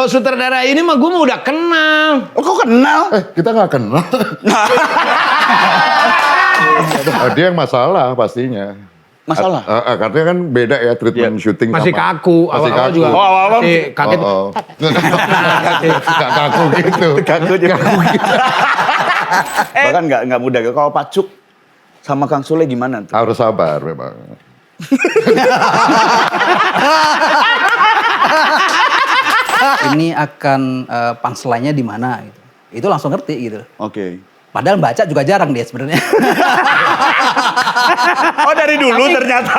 kalau sutradara ini mah gue mah udah kenal. Oh, kok kenal? Kita nggak kenal. Dia yang masalah pastinya. Masalah? Katanya kan beda ya treatment syuting. Masih sama- kaku. Masih Awal-awal kaku. juga. awal-awal masih kaget. Nggak kaku gitu. Kaku juga. Bahkan nggak mudah. Kalau Pak Cuk sama Kang Sule gimana tuh? Harus sabar memang. Ini akan punchline-nya di mana gitu. Itu langsung ngerti gitu. Oke. Padahal baca juga jarang dia sebenarnya. Oh, dari dulu ternyata.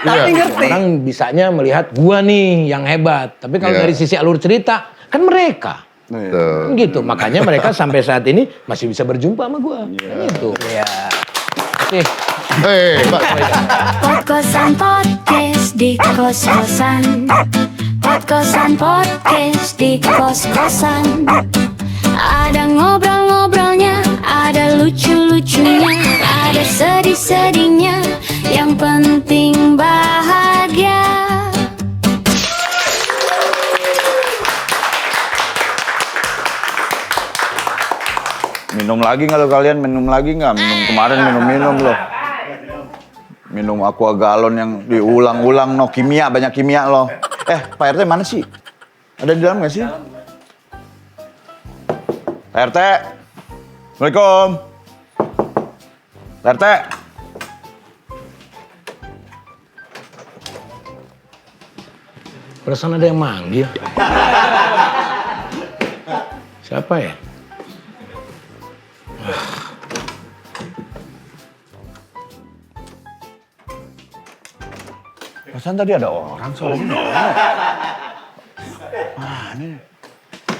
Tapi ngerti. Orang bisanya melihat gua nih yang hebat. Tapi kalau Iya. dari sisi alur cerita, kan mereka. Tuh. Gitu. Makanya mereka sampai saat ini masih bisa berjumpa sama gua. Kan gitu. Iya. Oke. Mbak. Podcast di kos-kosan. Podcast di kos-kosan. Ada ngobrol-ngobrolnya, ada lucu-lucunya, ada sedih-sedihnya. Yang penting bahagia. Minum lagi nggak lo kalian? Minum lagi nggak? Minum kemarin minum loh. Minum aqua galon yang diulang-ulang no kimia, banyak kimia loh. Pak RT mana sih? Ada di dalam nggak sih? Pak RT. Assalamualaikum. Pak RT. Perasaan ada yang manggil. Siapa ya? Perasaan tadi ada orang soalnya. Mana?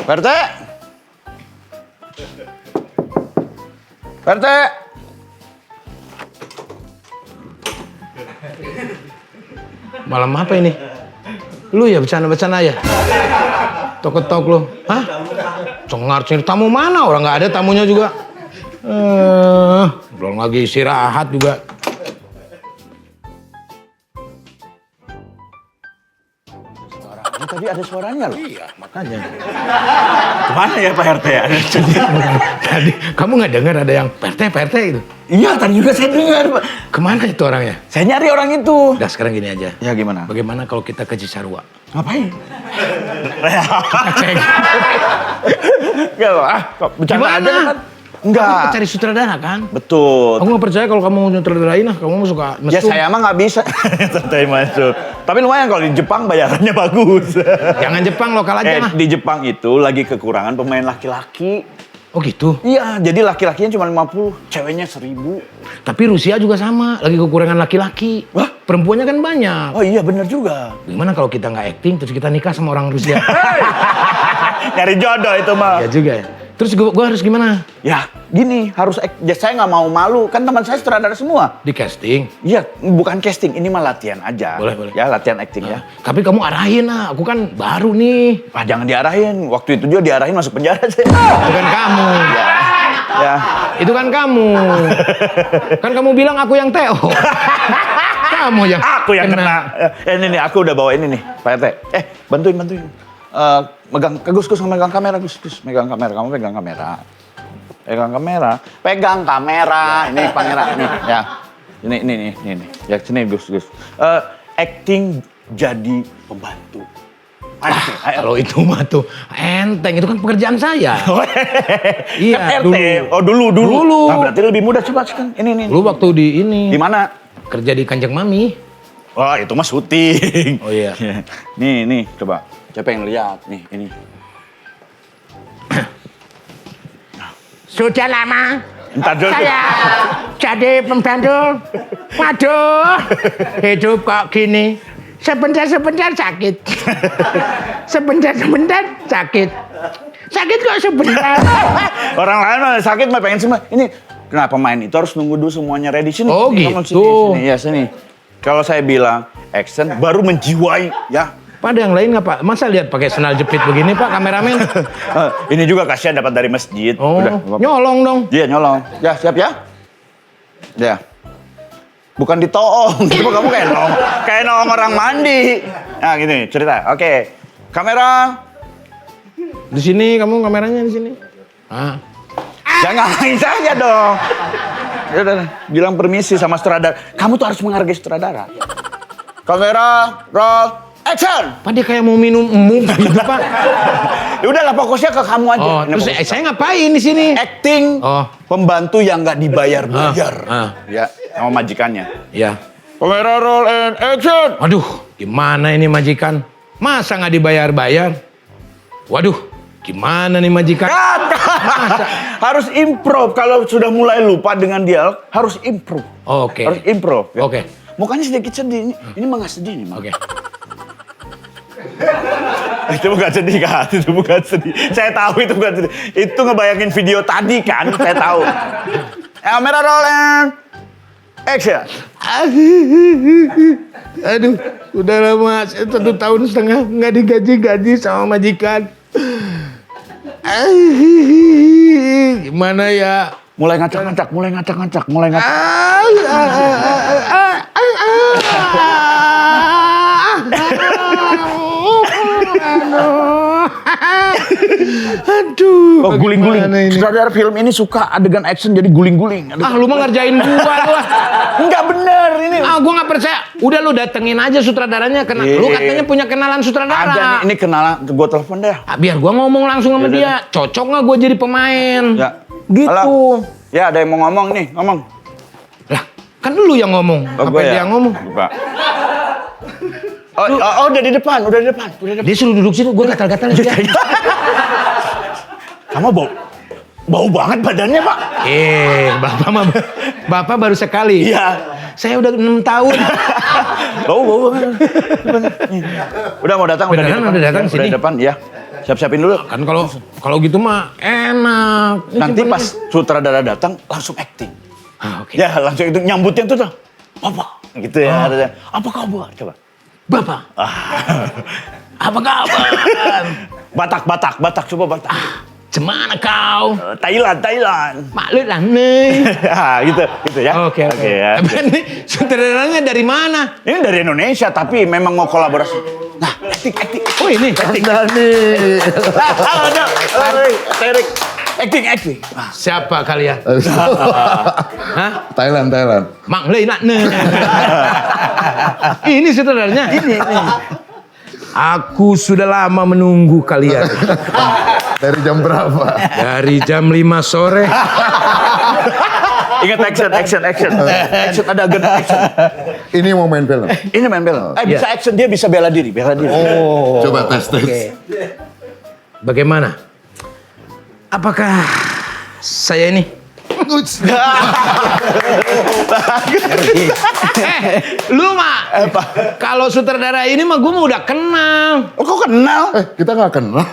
Pak RT. Pak RT. Malam apa ini? Lu ya bercanda-bercanda ya? Tok-tok lu. Hah? Cengar tamu mana? Orang nggak ada tamunya juga. Belum lagi istirahat juga. Ini tadi ada suaranya loh. Iya, makanya. Kemana ya Pak RT ya? Tadi kamu nggak dengar ada yang PRT itu? Iya, tadi juga saya dengar, Pak. Kemana itu orangnya? Saya nyari orang itu. Udah sekarang gini aja. Ya gimana? Bagaimana kalau kita ke Cisarua? Ngapain? Kita cek. Enggak, kok bercanda Gimana? aja kan? Kamu Enggak. cari sutradara kan? Betul. Aku nggak percaya kalau kamu nyutradarain kamu suka Ya mesum. saya mah nggak bisa. Santai masuk. Tapi lumayan kalau di Jepang bayarannya bagus. Jangan Jepang, lokal aja lah. Di Jepang itu lagi kekurangan pemain laki-laki. Oh gitu? Iya, jadi laki-lakinya cuma 50, ceweknya 1000. Tapi Rusia juga sama, lagi kekurangan laki-laki. Wah? Perempuannya kan banyak. Oh iya bener juga. Gimana kalau kita nggak acting terus kita nikah sama orang Rusia? Nyari jodoh itu mah. Ya juga ya. Terus gua harus gimana? Ya gini, harus ya, saya nggak mau malu. Kan teman saya sutradara semua. Di casting? Iya, bukan casting, ini mah latihan aja. Boleh. Ya, latihan acting ya. Tapi kamu arahin aku kan baru nih. Wah, jangan diarahin. Waktu itu juga diarahin masuk penjara saya. Bukan kamu. Ya. Itu kan kamu. Kan kamu bilang aku yang Teo. Kamu yang Aku yang kena. Ini nih, aku udah bawa ini nih, Pak RT. Bantuin. Megang, Gus megang kamera, Gus. Megang kamera, kamu pegang kamera. Pegang kamera. Ini kamera, nih, ya. Ini. Ya, sini, Gus. Acting jadi pembantu. Kalau itu mah tuh enteng, itu kan pekerjaan saya. Kan Iya, RT. Oh, dulu. Dulu. Nah, berarti lebih mudah. Coba sekarang. Ini. Dulu waktu di ini. Di mana? Kerja di Kanjeng Mami. Wah, itu mah syuting. Oh iya. Nih, coba. Siapa yang lihat? Nih, ini. Sudah lama Entar dulu. saya jadi pembantu. Waduh, hidup kok gini. Sebentar sakit. Sebentar sakit. Sakit kok sebentar. Orang lain mah sakit mah pengen semua. Ini kenapa main itu harus nunggu dulu semuanya ready sini. Oh, Kamu gitu. Sini. Ya sini. Kalau saya bilang action baru menjiwai ya. Pak, ada yang lain nggak Pak? Masa lihat pakai sendal jepit begini Pak kameramen? Ini juga kasihan dapat dari masjid. Oh, nyolong dong. Iya nyolong. Ya siap ya. Ya. Bukan ditoong. Itu kamu kayak nolong orang mandi. Nah gini cerita. Oke. Kamera. Di sini kamu kameranya di sini. Ah. Jangan ngalahin saya dong. Ya udah, bilang permisi sama sutradara. Kamu tuh harus menghargai sutradara. Kamera, roll, action. Pak dia kayak mau minum gitu Pak. Ya udahlah pokoknya ke kamu aja. Oh, terus saya ngapain di sini? Acting Oh. pembantu yang nggak dibayar-bayar. Ah. Ya, sama majikannya. Ya. Kamera roll and action. Waduh, gimana ini majikan? Masa nggak dibayar-bayar? Waduh, gimana nih majikan? Harus improv. Kalau sudah mulai lupa dengan dialog, harus improv. Oke. Harus improv. Ya. Oke. Mukanya sedikit sedih. Ini mah nggak sedih nih. Oke. Itu bukan sedih kan? Itu bukan sedih. Saya tahu itu bukan sedih. Itu ngebayangin video tadi kan? Saya tahu. Kamera roll and action. Aduh, udah lama 1 tahun setengah nggak digaji-gaji sama majikan. Gimana ya? Mulai ngacak-ngacak, mulai ngacak-ngacak, mulai ngacak. Aduh. Oh, guling-guling. Bagaimana ini? Sutradara film ini suka adegan action jadi guling-guling. Ah, lu mah ngerjain gua lu. Enggak bener ini. Ah, gua nggak percaya. Udah lu datengin aja sutradaranya. Lu katanya punya kenalan sutradara. Ada nih, ini kenalan, gue telepon deh. Ah, biar gua ngomong langsung sama dia. Cocok nggak gua jadi pemain? Ya. Gitu. Halo. Ya, ada yang mau ngomong nih, ngomong. Lah, kan lu yang ngomong. Oh, Apa gua ya? dia yang ngomong? Lupa. Oh, udah di depan, udah di depan. Dia suruh duduk sini, gua gatal-gatal dia. Kamu bau banget badannya, Pak. Bapak baru sekali. Iya. Saya udah 6 tahun. Bau banget. Udah mau datang, Beneran udah udah datang Udah sini? di depan, ya. Siap-siapin dulu. Kan kalau gitu mah enak. Ini Nanti cuman- pas sutradara datang langsung acting. Ah, oke. Ya, langsung itu nyambutnya tuh. Apa? Gitu ya. Ada, apa kabar? Coba. Bapak. Apa kabar? Batak, coba Batak. Cemana kau? Thailand. Maklum lah nih. gitu ya. Oke. ya. Tapi ini sutradaranya dari mana? Ini dari Indonesia tapi memang mau kolaborasi. Nah, acting. Oh ini. Halo, Terik. Acting. Siapa kalian? Hah? Thailand. Mang Lei nak nih. Ini sutradaranya. Ini. Aku sudah lama menunggu kalian. Dari jam berapa? Dari jam 5 sore. Ingat action. Action ada agen action. Ini mau main film. Ini main bela. Bisa action dia bisa bela diri. Oh. Coba tes. Bagaimana? Apakah saya ini? Lu mah kalau sutradara ini mah gue mah udah kenal. Oh, kok kenal? Kita nggak kenal.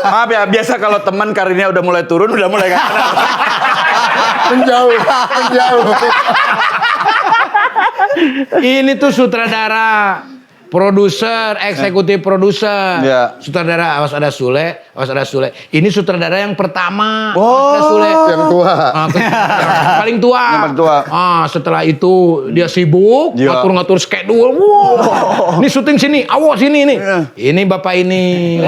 Maaf ya, biasa kalau teman karirnya udah mulai turun, udah mulai nggak kenal. Menjauh. Ini tuh sutradara, produser, eksekutif produser. Ya. Sutradara Awas Ada Sule. Ini sutradara yang pertama. Oh. Awas Ada Sule. Yang tua. Yang paling tua. Yang paling tua. Setelah itu dia sibuk, Iya. ngatur schedule. Wow. Ini syuting sini, awas sini nih. Iya. Ini bapak ini.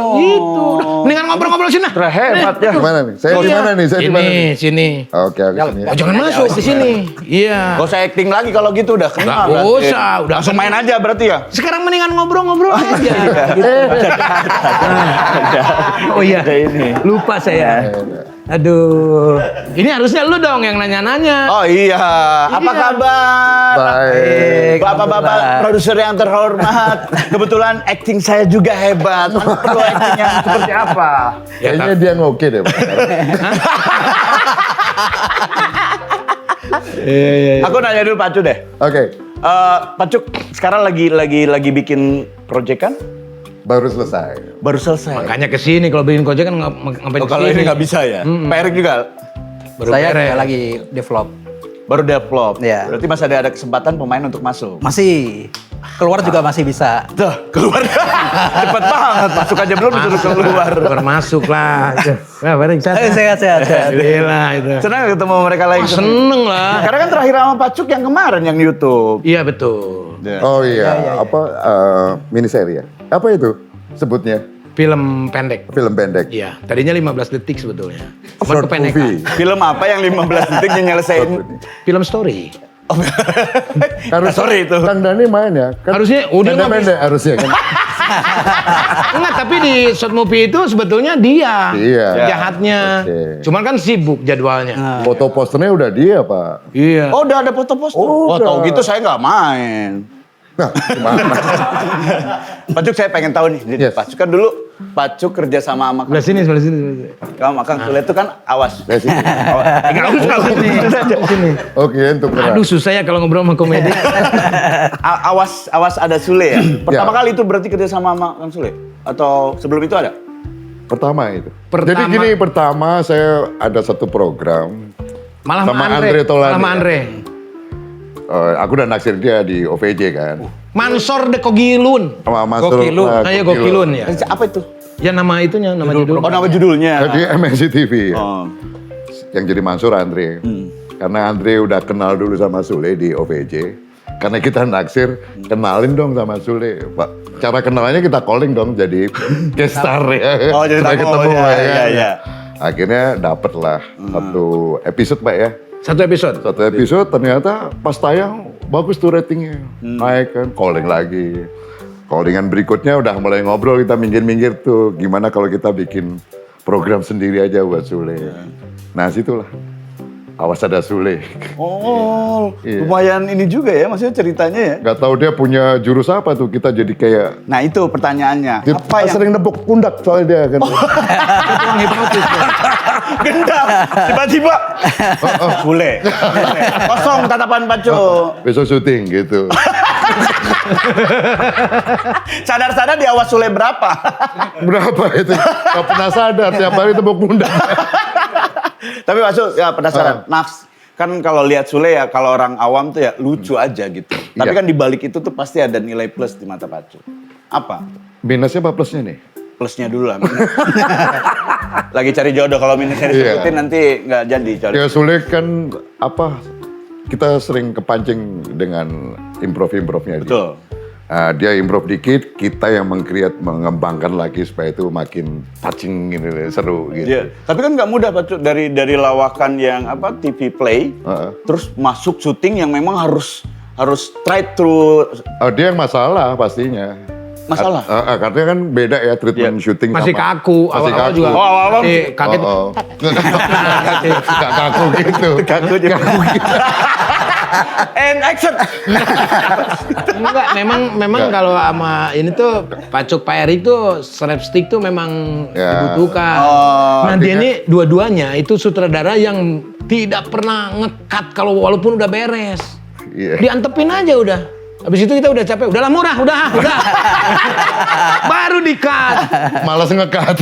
Gitu. Mendingan ngobrol-ngobrol sini. Hebat ya. Gimana nih? Saya di mana nih? Saya di mana nih? Sini. Oke, sini. Oh, jangan masuk di sini. Iya. Gak usah acting lagi kalau gitu udah kenal. Nggak berarti. usah, udah langsung main aja berarti ya. Sekarang mendingan ngobrol-ngobrol aja. Gitu. Oh iya, lupa saya. Aduh, ini harusnya lu dong yang nanya-nanya. Oh iya, apa kabar? Baik. Bapak-bapak produser yang terhormat. Kebetulan acting saya juga hebat. Perlu acting yang seperti apa? Ya, Kayaknya dia ngoke deh. Aku nanya dulu Pak Cu deh. Oke, Pak Cuk, sekarang lagi bikin project kan? baru selesai. Baru selesai. Makanya kesini kalau bikin Gojek kan ngapain Oh, kalau kesini? ini nggak bisa ya? Pak Erik juga Baru Saya beres. lagi develop. baru develop. Iya. Berarti masih ada kesempatan pemain untuk masuk. Masih keluar juga masih bisa. Tuh, keluar. Cepet banget. Masuk aja belum disuruh keluar. Keluar masuk lah. Wah, bareng Sehat. Gila itu. Senang ketemu mereka lagi. Seneng lah. Karena kan terakhir sama Pak Cuk yang kemarin yang YouTube. Iya betul. Oh iya, apa mini seri ya? Apa itu sebutnya? Film pendek. Film pendek. Iya, tadinya 15 detik sebetulnya. Cuman Short kependekan. movie. Film apa yang 15 detik nyelesain? Film story. Sorry itu. Kang Dani main ya? Kan Harusnya udah nggak pendek harusnya kan. Enggak, tapi di short movie itu sebetulnya dia Iya. jahatnya. Oke. Cuman kan sibuk jadwalnya. Foto posternya udah dia, Pak. Iya. Oh, udah ada foto poster. Oh, Oh, udah. tau gitu saya nggak main. Nah, gimana? Pak Cuk, saya pengen tahu nih. Yes. Pak Cuk kan dulu Pak Cuk kerja sama Sebelah sini, sebelah sini. Sebelah sini. Kamu Kang Sule itu kan awas. Dari sini. Sini. Oke, untuk Aduh, susah ya kalau ngobrol sama komedi. Awas ada Sule ya. Pertama kali itu berarti kerja sama Kang Sule atau sebelum itu ada? Pertama itu. Pertama. Jadi gini, pertama saya ada satu program. Malah Sama sama Andre Taulani, Malah sama ya. Andre. Aku udah naksir dia di OVJ kan. Mansor de Kogilun. Sama Mansur. Gokilun. Kayak Gokilun ya. Apa itu? Ya nama itunya, nama judul. Oh, nama judulnya. Jadi MNC TV. Oh. Yang jadi Mansur Andre. Karena Andre udah kenal dulu sama Sule di OVJ. Karena kita naksir, kenalin dong sama Sule. Pak, cara kenalannya kita calling dong jadi guest star ya. Oh, jadi Supaya tamu, ketemu ya, ya, ya, kan? ya. Akhirnya dapet lah satu episode Pak ya. Satu episode. Satu episode ternyata pas tayang bagus tuh ratingnya. Naik kan, calling lagi. Callingan berikutnya udah mulai ngobrol, kita minggir-minggir tuh. Gimana kalau kita bikin program sendiri aja buat Sule. Nah situlah. Awas ada Sule. Oh, Iya. lumayan ini juga ya, maksudnya ceritanya ya. Gak tahu dia punya jurus apa tuh, kita jadi kayak... Nah itu pertanyaannya. Dia Apa yang sering nepuk pundak soalnya dia kan. Tukang hipnotis. ya. gendam? Tiba-tiba. Sule. Kosong tatapan Pak Cuk. Besok syuting gitu. Sadar-sadar di awas Sule berapa? Berapa itu? Gak pernah sadar, tiap hari tepuk pundak. Tapi Pak Cuk, ya penasaran. Nafs, kan kalau lihat Sule ya, kalau orang awam tuh ya lucu aja gitu. Tapi Iya. kan di balik itu tuh pasti ada nilai plus di mata Pak Cuk. Apa? Minusnya apa plusnya nih? Plusnya dulu lah. Lagi cari jodoh, kalau minusnya disebutin Iya. nanti nggak jadi. Ya sulit kan apa, kita sering kepancing dengan improv-improvnya dia. Betul. Nah, dia improv dikit, kita yang mengembangkan lagi supaya itu makin touching gitu, seru gitu. Iya. Tapi kan nggak mudah Pak Cuk, dari lawakan yang apa TV play, Heeh. terus masuk syuting yang memang harus try through Oh, dia yang masalah pastinya. masalah. Karena kan beda ya treatment Iya. syuting Masih sama. kaku. Masih Awal-awal kaku. juga. Oh, awal-awal masih kaget. Oh, oh. Nggak kaku gitu. Kaku juga. And action. Enggak, memang kalau sama ini tuh Pacuk Pak Eri tuh slapstick tuh memang Ya. dibutuhkan. Oh, Nah dia ini dua-duanya itu sutradara yang tidak pernah ngekat kalau walaupun udah beres. Iya. Diantepin aja udah. Habis itu kita udah capek, udahlah murah, udah. Baru di-cut. Malas ngekat.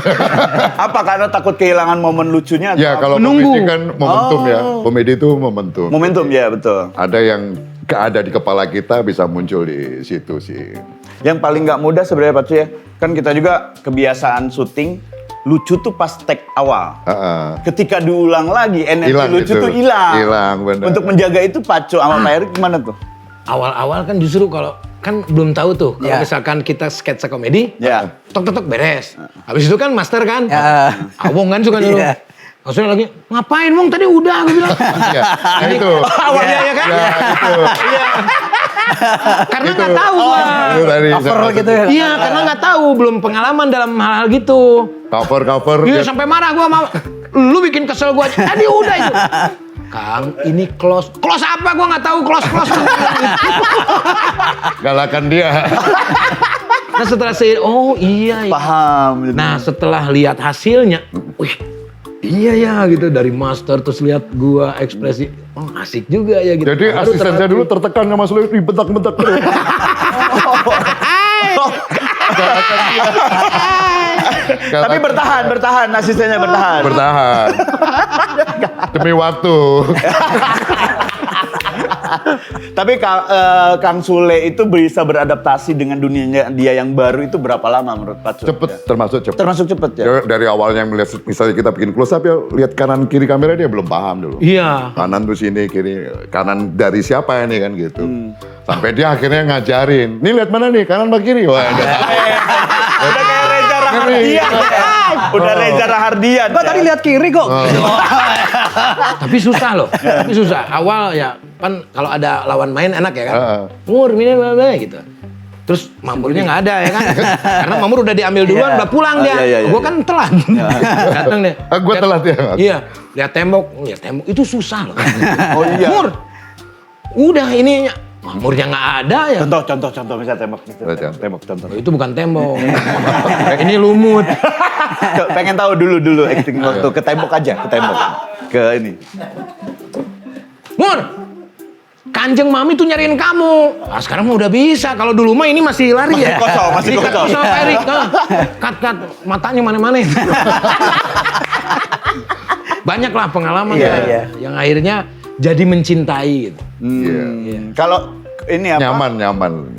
Apa karena takut kehilangan momen lucunya? Ya atau kalau Menunggu. komedi kan momentum ya. Komedi itu momentum. momentum ya betul. Ada yang gak ada di kepala kita bisa muncul di situ sih. Yang paling nggak mudah sebenarnya Pak Cuk ya, kan kita juga kebiasaan syuting lucu tuh pas take awal. Heeh. Ketika diulang lagi energi Hilang lucu itu. tuh hilang. Hilang, benar. Untuk menjaga itu Pak Cuk sama Pak Erik gimana tuh? Awal-awal kan justru kalau kan belum tahu tuh kalau Ya. misalkan kita sketsa komedi, Ya. tok beres. Habis itu kan master kan, Ya. Awong kan suka dulu. Iya. Maksudnya lagi, ngapain Wong tadi udah, gue bilang. Iya. Nah, itu. Awalnya ya kan? Ya, itu. Karena nggak tahu gua. Itu tadi. Cover gitu ya. Iya, karena nggak tahu, belum pengalaman dalam hal-hal gitu. Cover. Iya, dia- sampai marah gua sama lu bikin kesel gua. Tadi udah itu. Kang, ini close. Close apa? Gua nggak tahu close. Galakan dia. Nah setelah saya, oh iya. Paham. Nah setelah lihat hasilnya, wih iya ya gitu dari master terus lihat gua ekspresi, oh asik juga ya gitu. Jadi Baru asisten saya dulu tertekan sama Sule, dibentak-bentak terus. Tapi bertahan, asistennya bertahan. Bertahan. Demi waktu. Tapi Kang Sule itu bisa beradaptasi dengan dunianya dia yang baru itu berapa lama menurut Pak Cuk? Cepet, termasuk cepet. Termasuk cepet ya? Dia dari awalnya melihat, misalnya kita bikin close up ya, lihat kanan kiri kamera dia belum paham dulu. Iya. Kanan tuh sini, kiri. Kanan dari siapa ini kan gitu. Sampai dia akhirnya ngajarin. Nih lihat mana nih, kanan apa kiri? Wah, Udah kayak Reza Rahardian. Udah Reza Rahardian. Kok tadi lihat kiri kok? Tapi susah loh. Tapi susah. Awal ya kan kalau ada lawan main enak ya kan. Mur, ini gitu. Terus Mamurnya nggak ada ya kan. Karena Mamur udah diambil duluan, udah pulang dia. Gue kan telat. Datang deh. Gue telat ya. Iya, lihat tembok itu susah loh. Oh iya. Mur, udah ini Mamurnya nggak ada ya. Contoh misalnya tembok. Tembok contoh. Itu bukan tembok. Ini lumut. Pengen tahu dulu acting waktu ke tembok aja, ke tembok. Ke ini. Mur, Kanjeng Mami tuh nyariin kamu. Ah, sekarang mah udah bisa. Kalau dulu mah ini masih lari ya. Masih kosong. Sama Pak Erik. Kat, matanya mana-mana. Banyak lah pengalaman yang akhirnya jadi mencintai gitu. Kalau ini apa? Nyaman.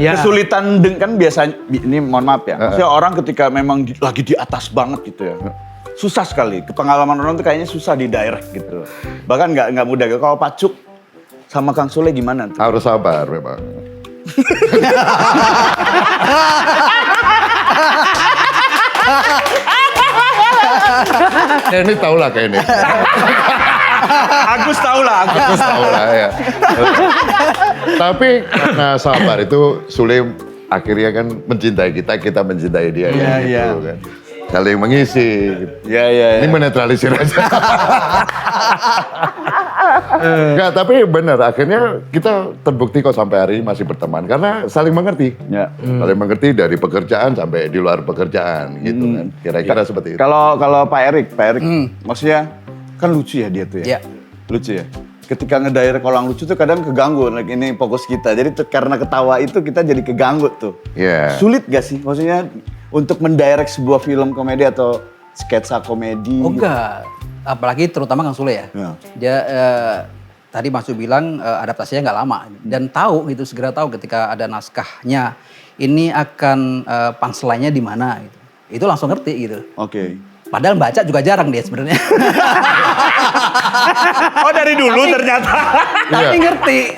Ya. Kesulitan kan biasanya, ini mohon maaf ya. Maksudnya orang ketika memang lagi di atas banget gitu ya. Susah sekali. Pengalaman orang tuh kayaknya susah di direct gitu. Bahkan nggak mudah. Kalau Pacuk sama Kang Sule gimana tuh? Harus sabar memang. Ini tau lah kayak ini. Agus tahu lah ya. Tapi karena sabar itu Sule akhirnya kan mencintai kita mencintai dia. Gitu, kan. Saling mengisi. Iya. Ini menetralisir aja. Enggak, tapi benar akhirnya kita terbukti kok sampai hari ini masih berteman karena saling mengerti. Ya. Saling mengerti dari pekerjaan sampai di luar pekerjaan gitu kan. Kira-kira seperti itu. Kalau Pak Erik, maksudnya kan lucu ya dia tuh ya. Iya. Lucu ya. Ketika ngedirect orang lucu tuh kadang keganggu, like ini fokus kita. Jadi karena ketawa itu kita jadi keganggu tuh. Iya. Sulit gak sih? Maksudnya untuk mendirect sebuah film komedi atau sketsa komedi? Oh enggak. Apalagi terutama Kang Sule ya. Dia tadi Mas Yu bilang adaptasinya nggak lama. Dan tahu gitu, segera tahu ketika ada naskahnya. Ini akan punchline-nya di mana gitu. Itu langsung ngerti gitu. Oke. Padahal baca juga jarang dia sebenarnya. Oh dari dulu ternyata. Tapi ngerti.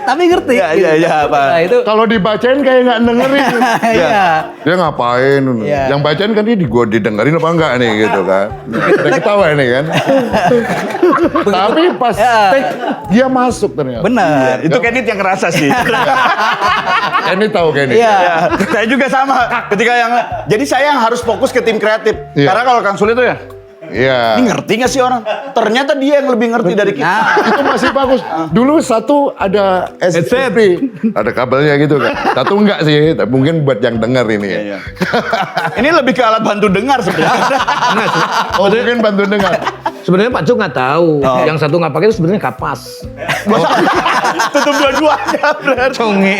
Iya, Pak. Nah, itu Kalau dibacain kayak nggak dengerin. iya. Dia ngapain? Iya. Yang bacain kan dia didengerin apa enggak nih gitu kan. Udah ketawa ini kan. Tapi pas take dia masuk ternyata. Benar. Itu Kenneth yang ngerasa sih. Ini tahu kayak ini. Iya. Ya, saya juga sama. Ketika jadi saya yang harus fokus ke tim kreatif. Iya. Karena kalau Kang Sule tuh ya, Iya. ini ngerti nggak sih orang? Ternyata dia yang lebih ngerti dari kita. Itu masih bagus. Dulu satu ada SCP, ada kabelnya gitu kan. Satu enggak sih, tapi mungkin buat yang dengar ini. Iya. Ini lebih ke alat bantu dengar sebenarnya. Oh, mungkin bantu dengar. Sebenarnya Pak Cuk nggak tahu. Yang satu nggak pakai itu sebenarnya kapas. Tutup dua-duanya berarti. Conge.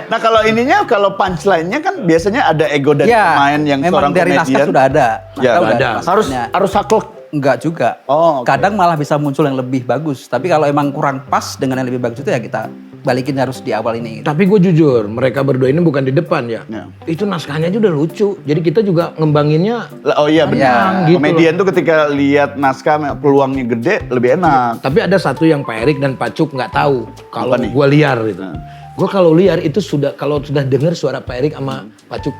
Nah kalau kalau punchline-nya kan biasanya ada ego dari pemain yang memang seorang dari naskah komedian. sudah ada. Ya, Naskah udah ada. maksudnya. Harus saklek. Enggak juga. Oh, oke. Kadang malah bisa muncul yang lebih bagus. Tapi kalau emang kurang pas dengan yang lebih bagus itu ya kita balikin harus di awal ini. Gitu. Tapi gue jujur, mereka berdua ini bukan di depan ya. Ya. Itu naskahnya aja udah lucu. Jadi kita juga ngembanginnya. Oh iya benar. gitu Komedian tuh ketika lihat naskah peluangnya gede lebih enak. Tapi ada satu yang Pak Erik dan Pak Cuk nggak tahu. Kalau Apa nih? gue liar gitu. Gue kalau liar itu kalau sudah dengar suara Pak Erik sama Pak Cuk.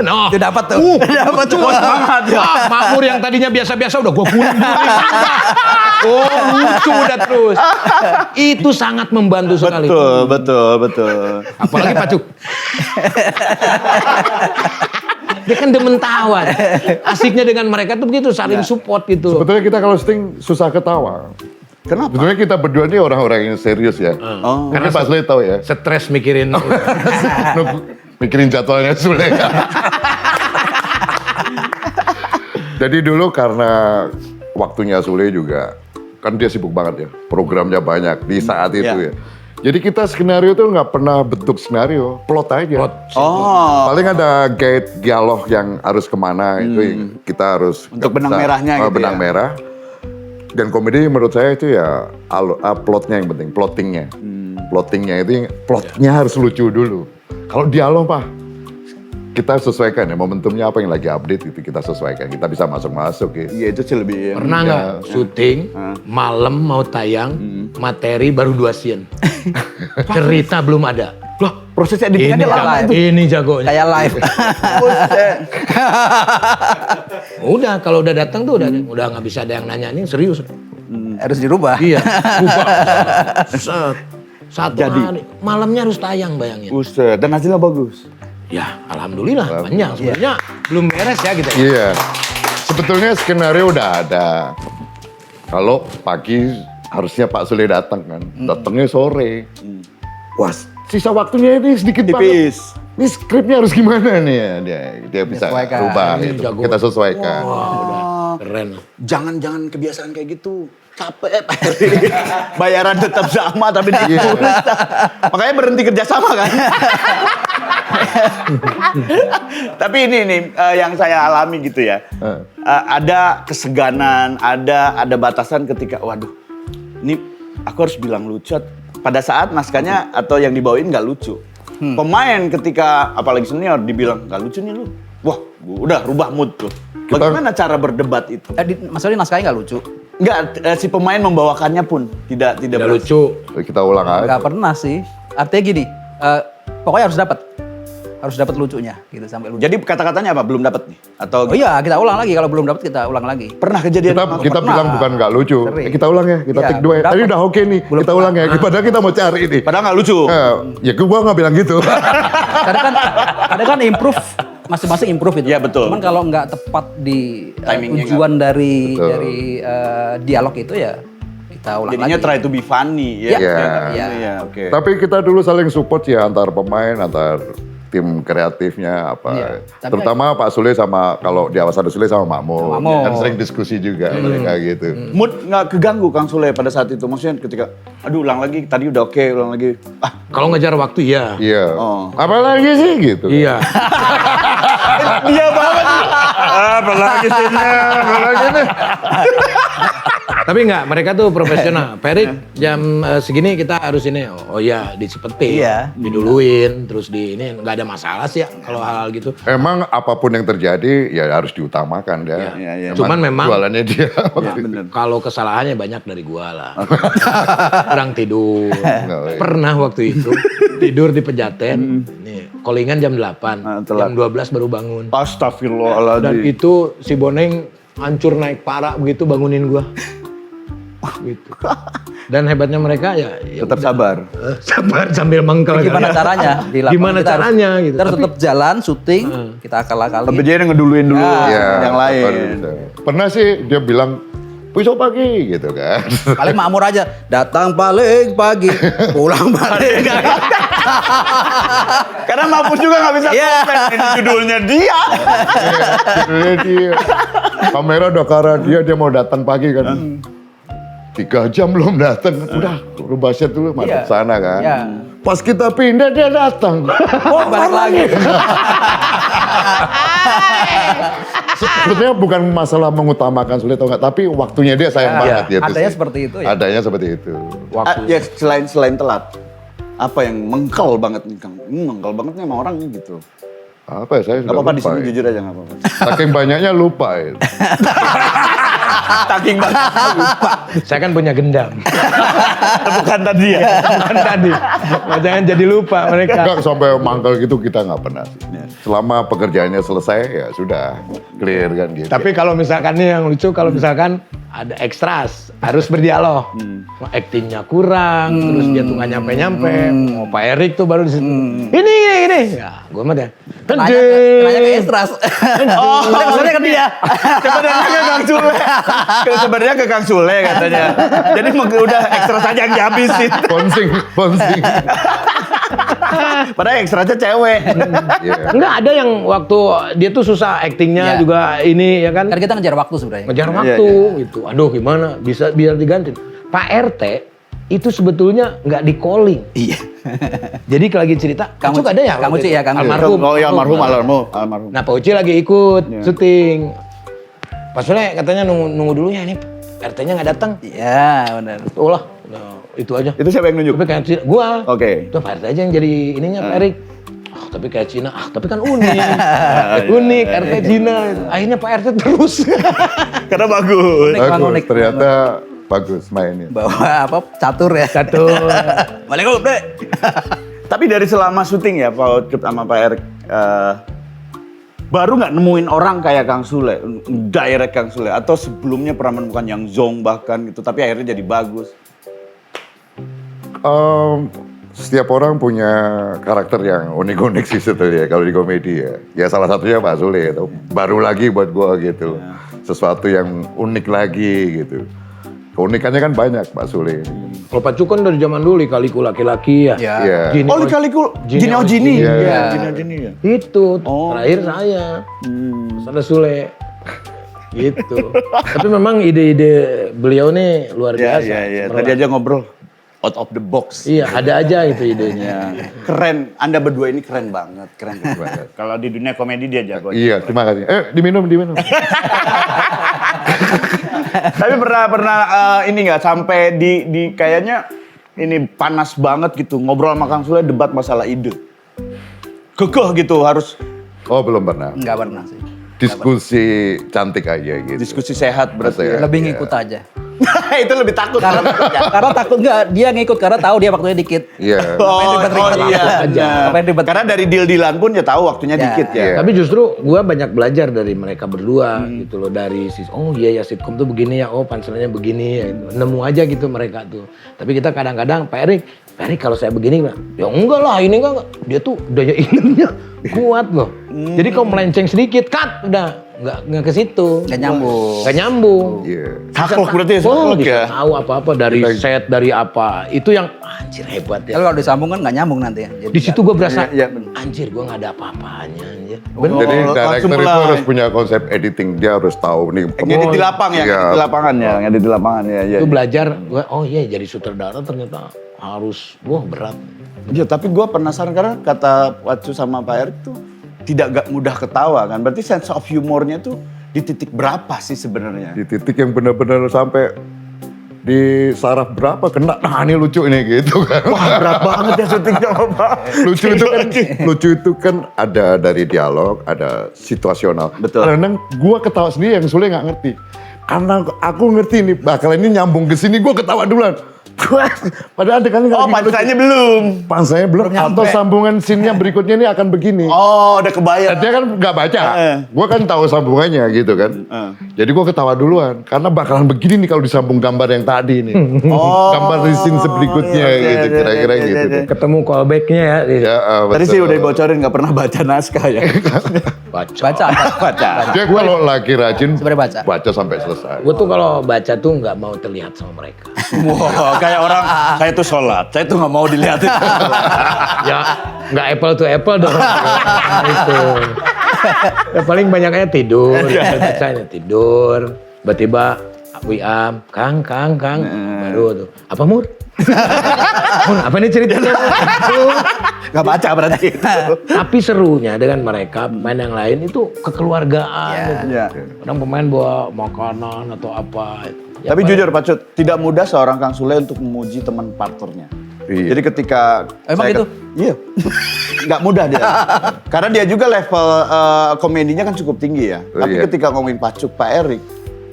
No. Itu dapat tuh. Dapat tuh. Semangat ya. Makmur yang tadinya biasa-biasa udah gue pulang. Oh lucu udah terus. Itu sangat membantu sekali. Betul. Apalagi Pak Cuk. Dia kan demen tawa. Asiknya dengan mereka tuh begitu, saling support gitu. Sebetulnya kita kalau syuting susah ketawa. Kenapa? Sebetulnya kita berdua ini orang-orang yang serius ya. Oh. Karena Pak Sule tahu ya. Stres mikirin. Mikirin jadwalnya Sule. Jadi dulu karena waktunya Sule juga, kan dia sibuk banget ya. Programnya banyak di saat itu ya. Jadi kita skenario tuh nggak pernah bentuk skenario, plot aja. Oh. Paling ada guide dialog yang harus kemana, itu yang kita harus. Untuk benang merahnya gitu benang ya? merah. Dan komedi menurut saya itu ya plotnya yang penting, plottingnya. Plottingnya itu plotnya harus lucu dulu. Kalau dialog Pak, kita sesuaikan ya momentumnya apa yang lagi update itu kita sesuaikan. Kita bisa masuk ya. Iya itu sih lebih. Pernah nggak syuting malam mau tayang materi baru 2 scene. Cerita belum ada. Loh, proses editingnya lama itu. Ini jagonya. Kayak live. Buset. Udah kalau udah datang tuh udah nggak bisa ada yang nanya ini serius. Harus dirubah. Iya. Ubah. Set. Satu Jadi. hari malamnya harus tayang bayangin. Buset, dan hasilnya bagus. Ya alhamdulillah banyak. Sebenarnya belum beres ya kita. Iya. Sebetulnya skenario udah ada. Kalau pagi harusnya Pak Sule datang kan. Datangnya sore. Wah, sisa waktunya ini sedikit banget. Tipis. Ini skripnya harus gimana nih ya? Dia bisa Disesuaikan. rubah Ini itu. jago. Kita sesuaikan. Keren. Jangan kebiasaan kayak gitu. Capek Pak Heri. Bayaran tetap sama tapi ditulis. Makanya berhenti kerja sama kan. Tapi ini nih yang saya alami gitu ya. Ada keseganan, ada batasan ketika waduh. Ini aku harus bilang lucu. Pada saat naskahnya atau yang dibawain nggak lucu. Pemain ketika apalagi senior dibilang nggak lucu nih lu. Wah, udah rubah mood tuh. Bagaimana cara berdebat itu? Maksudnya naskahnya nggak lucu? Enggak, si pemain membawakannya pun tidak Tidak lucu. Kita ulang aja. Nggak pernah sih. Artinya gini, pokoknya harus dapat lucunya gitu sampai lucu. Jadi kata-katanya apa? Belum dapat nih? Atau Oh iya, kita ulang lagi. Kalau belum dapat kita ulang lagi. pernah kejadian Kita bilang bukan nggak lucu. Sering. Kita ulang ya. Kita Iya, take 2 ya. dapet. Tadi udah oke nih. Belum Kita ulang ya. Padahal kita mau cari ini. padahal nggak lucu. Ya gua nggak bilang gitu. Kadang kan improve, masing-masing improve itu. Iya, betul. Cuman kalau nggak tepat di Timingnya tujuan dari Betul. dialog itu ya kita ulang Jadinya lagi. try to be funny ya. Iya. Iya, oke. Tapi kita dulu saling support ya antar pemain, antar tim kreatifnya apa. Iya, tapi- Terutama Pak Sule sama kalau di Awas Ada Sule sama Makmur. Makmur. Kan sering diskusi juga mereka gitu. Mood nggak keganggu Kang Sule pada saat itu? Maksudnya ketika, aduh ulang lagi, tadi udah oke, ulang lagi. Ah, Kalau ngejar waktu iya. Iya. Oh. Apalagi sih gitu. Iya. dia banget. Apalagi sih apalagi nih. Tapi enggak, mereka tuh profesional. Perik jam segini kita harus ini. Oh iya, dicepetin. Iya. Diduluin, terus di ini nggak ada masalah sih ya kalau hal-hal gitu. Emang apapun yang terjadi ya harus diutamakan ya. Iya, iya. Cuman memang jualannya dia. Ya, bener. kalau kesalahannya banyak dari gua lah. Kurang tidur. iya. Pernah waktu itu tidur di Pejaten. Nih, callingan jam 8. telat. Jam 12 baru bangun. Dan Astagfirullahaladzim. itu si Boneng hancur naik parah begitu bangunin gua. Gitu. Dan hebatnya mereka ya Tetap sabar. sabar sambil mengkel. Gimana caranya? Di lapangan Gimana kita harus- caranya gitu. Kita harus Tapi tetap jalan, syuting, kita akal-akalin. Tapi dia ngeduluin dulu Iya, yang lain. baru bisa. Pernah sih dia bilang besok pagi gitu kan. Paling makmur aja, datang paling pagi, pulang paling. Karena Mapus juga nggak bisa komen. Ini judulnya dia. Judulnya dia. Kamera udah ke arah dia mau datang pagi kan. 3 jam belum datang, udah rubah set dulu masuk Iya. sana kan. Iya. Pas kita pindah dia datang. Oh, balik lagi. Sebetulnya bukan masalah mengutamakan sulit atau enggak, tapi waktunya dia sayang banget gitu. Adanya sih. seperti itu ya. Adanya seperti itu. Ya selain telat. Apa yang mengkel banget nih Kang? Mengkel banget nih sama orang nih gitu. Apa ya saya Gak sudah apa-apa di lupa sini ya. jujur aja gak apa-apa. Saking banyaknya lupa ya. Saking banget lupa. saya kan punya gendam. Bukan tadi ya. Bukan tadi. Nah, jangan jadi lupa mereka. Enggak sampai mangkal gitu kita nggak pernah sih. Selama pekerjaannya selesai ya sudah clear kan gitu. Tapi kalau misalkan nih yang lucu, kalau misalkan ada ekstras, harus berdialog. Aktingnya kurang, terus dia tuh nggak nyampe-nyampe. Mau Pak Erik tuh baru di situ. Ini. Ya, gue mah deh. Kenanya ke Estras. Oh, Maksudnya ke dia. Sebenarnya ke Kang Sule. Sebenarnya ke Kang Sule katanya. Jadi udah ekstra saja yang dihabisin. Ponsing. Padahal ekstranya cewek. Iya. Enggak ada yang waktu dia tuh susah aktingnya Iya. juga ini ya kan. Kan kita ngejar waktu sebenarnya. Ngejar waktu gitu. Aduh gimana bisa biar diganti. Pak RT itu sebetulnya nggak di calling. Iya. Jadi kalau lagi cerita, Kang Ucuk Uci. ada ya? Kang waktu Uci itu? ya, Kang Uci. Almarhum. Oh iya almarhum. Nah Pak Uci lagi ikut syuting. Pak Sule katanya nunggu dulu ya ini RT-nya nggak datang. Iya, benar. Oh lah, nah, itu aja. Itu siapa yang nunjuk? Tapi kayak gua. Oke. Itu Pak RT aja yang jadi ininya Pak Erik. tapi kayak Cina, tapi kan unik. Unik, RT Cina. Akhirnya Pak RT terus. Karena bagus. Bagus, ternyata bagus mainnya. Bawa apa catur ya. Catur. Waalaikumsalam, Dek. Tapi dari selama syuting ya Pak Ucup sama Pak Erik, baru nggak nemuin orang kayak Kang Sule, direct Kang Sule, atau sebelumnya pernah menemukan yang zong bahkan gitu, tapi akhirnya jadi bagus. Setiap orang punya karakter yang unik-unik sih sebetulnya kalau di komedi ya. Ya salah satunya Pak Sule itu. Baru lagi buat gua gitu. Sesuatu yang unik lagi gitu. Keunikannya kan banyak Pak Sule. Kalau Pak Cuk kan dari zaman dulu kaliku laki-laki ya. Iya. Gini, Oh, kaliku Gini Ojini. Iya. Gini Ojini ya. Itu Oh. terakhir saya. Terus ada Sule. Gitu. Tapi memang ide-ide beliau nih luar Iya, biasa. iya, iya. Cemerlang. Tadi aja ngobrol out of the box. Iya, ada aja itu idenya. Ya. Keren. Anda berdua ini keren banget. Keren banget. Kalau di dunia komedi dia jago. Iya, terima kasih. Diminum. Tapi pernah ini nggak sampai di kayaknya ini panas banget gitu ngobrol sama Kang Sule debat masalah ide. Kekeh gitu harus Oh, belum pernah. Enggak pernah sih. Diskusi cantik aja gitu. diskusi sehat berarti. Sehat. Ya. Lebih ngikut aja. Itu lebih takut. Karena takut enggak, dia ngikut karena tahu dia waktunya dikit. Iya. Oh, ribet-ribet iya. aja. benar. Ngapain ribet? Karena dari deal-dealan pun dia tahu waktunya Ya. dikit ya. Iya. Tapi justru gue banyak belajar dari mereka berdua gitu loh, dari oh iya ya sitkom tuh begini ya, oh punchline-nya begini ya, nemu aja gitu mereka tuh. Tapi kita kadang-kadang Pak Erik kalau saya begini ya enggak lah, ini enggak, dia tuh daya ingatnya kuat loh. Jadi kalau melenceng sedikit cut udah nggak ke situ. Nggak nyambung. Nggak nyambung. Iya. Saklek berarti ya, Oh, saklek bisa ya. tahu apa-apa dari set, dari apa. Itu yang anjir hebat ya. Kalau disambung kan nggak nyambung nanti ya. Jadi Di situ gue berasa, Iya, bener. anjir gue nggak ada apa-apanya anjir. Jadi Oh, director langsung itu mulai. harus punya konsep editing. Dia harus tahu nih. Ngedit di lapang ya, Iya. ngedit di lapangan ya, ngedit di lapangan ya. Itu belajar, gue oh iya jadi sutradara ternyata harus, wah berat. Iya, tapi gue penasaran karena kata Wacu sama Pak Erik tuh tidak mudah ketawa kan. Berarti sense of humornya tuh di titik berapa sih sebenarnya? Di titik yang benar-benar sampai di saraf berapa kena, nah ini lucu ini gitu kan. Wah, berat banget ya syutingnya Bapak. lucu itu kan ada dari dialog, ada situasional. Betul. Kadang gua ketawa sendiri yang Sule nggak ngerti. Karena aku ngerti nih bakal ini nyambung ke sini, gua ketawa duluan. Padahal adegannya nggak Oh, gitu. punchline-nya belum. Pansanya belum, atau sambungan scene-nya berikutnya ini akan begini. Oh, udah kebayang. Dia kan nggak baca, gue kan tahu sambungannya gitu kan. Jadi gue ketawa duluan, karena bakalan begini nih kalau disambung gambar yang tadi nih. Oh, Gambar di scene berikutnya iya, gitu, iya, kira-kira iya, gitu. iya, iya. Ketemu callback-nya ya. Ya, Tadi betul. sih udah dibocorin nggak pernah baca naskah ya. baca. Dia kalau lagi rajin Sebenarnya baca. sampai selesai. Gue tuh kalau baca tuh nggak mau terlihat sama mereka. Wah, kayak orang saya tuh sholat, saya tuh nggak mau dilihatin. Ya nggak apple to apple dong. Itu. Ya, paling banyaknya tidur. Bacanya tidur. Tiba-tiba WA, Kang. Baru tuh. Apa Mur? Mur, apa nih ceritanya? Nggak baca berarti. Tapi serunya dengan mereka pemain yang lain itu kekeluargaan. Gitu. Iya. Kadang pemain bawa makanan atau apa. Ya, Tapi Pak, jujur Pak Cut, tidak mudah seorang Kang Sule untuk memuji teman partnernya. Iya. Jadi ketika Emang gitu? Iya. Nggak mudah dia. Karena dia juga level komedinya kan cukup tinggi ya. Tapi Iya. ketika ngomongin Pak Cut, Pak Erik,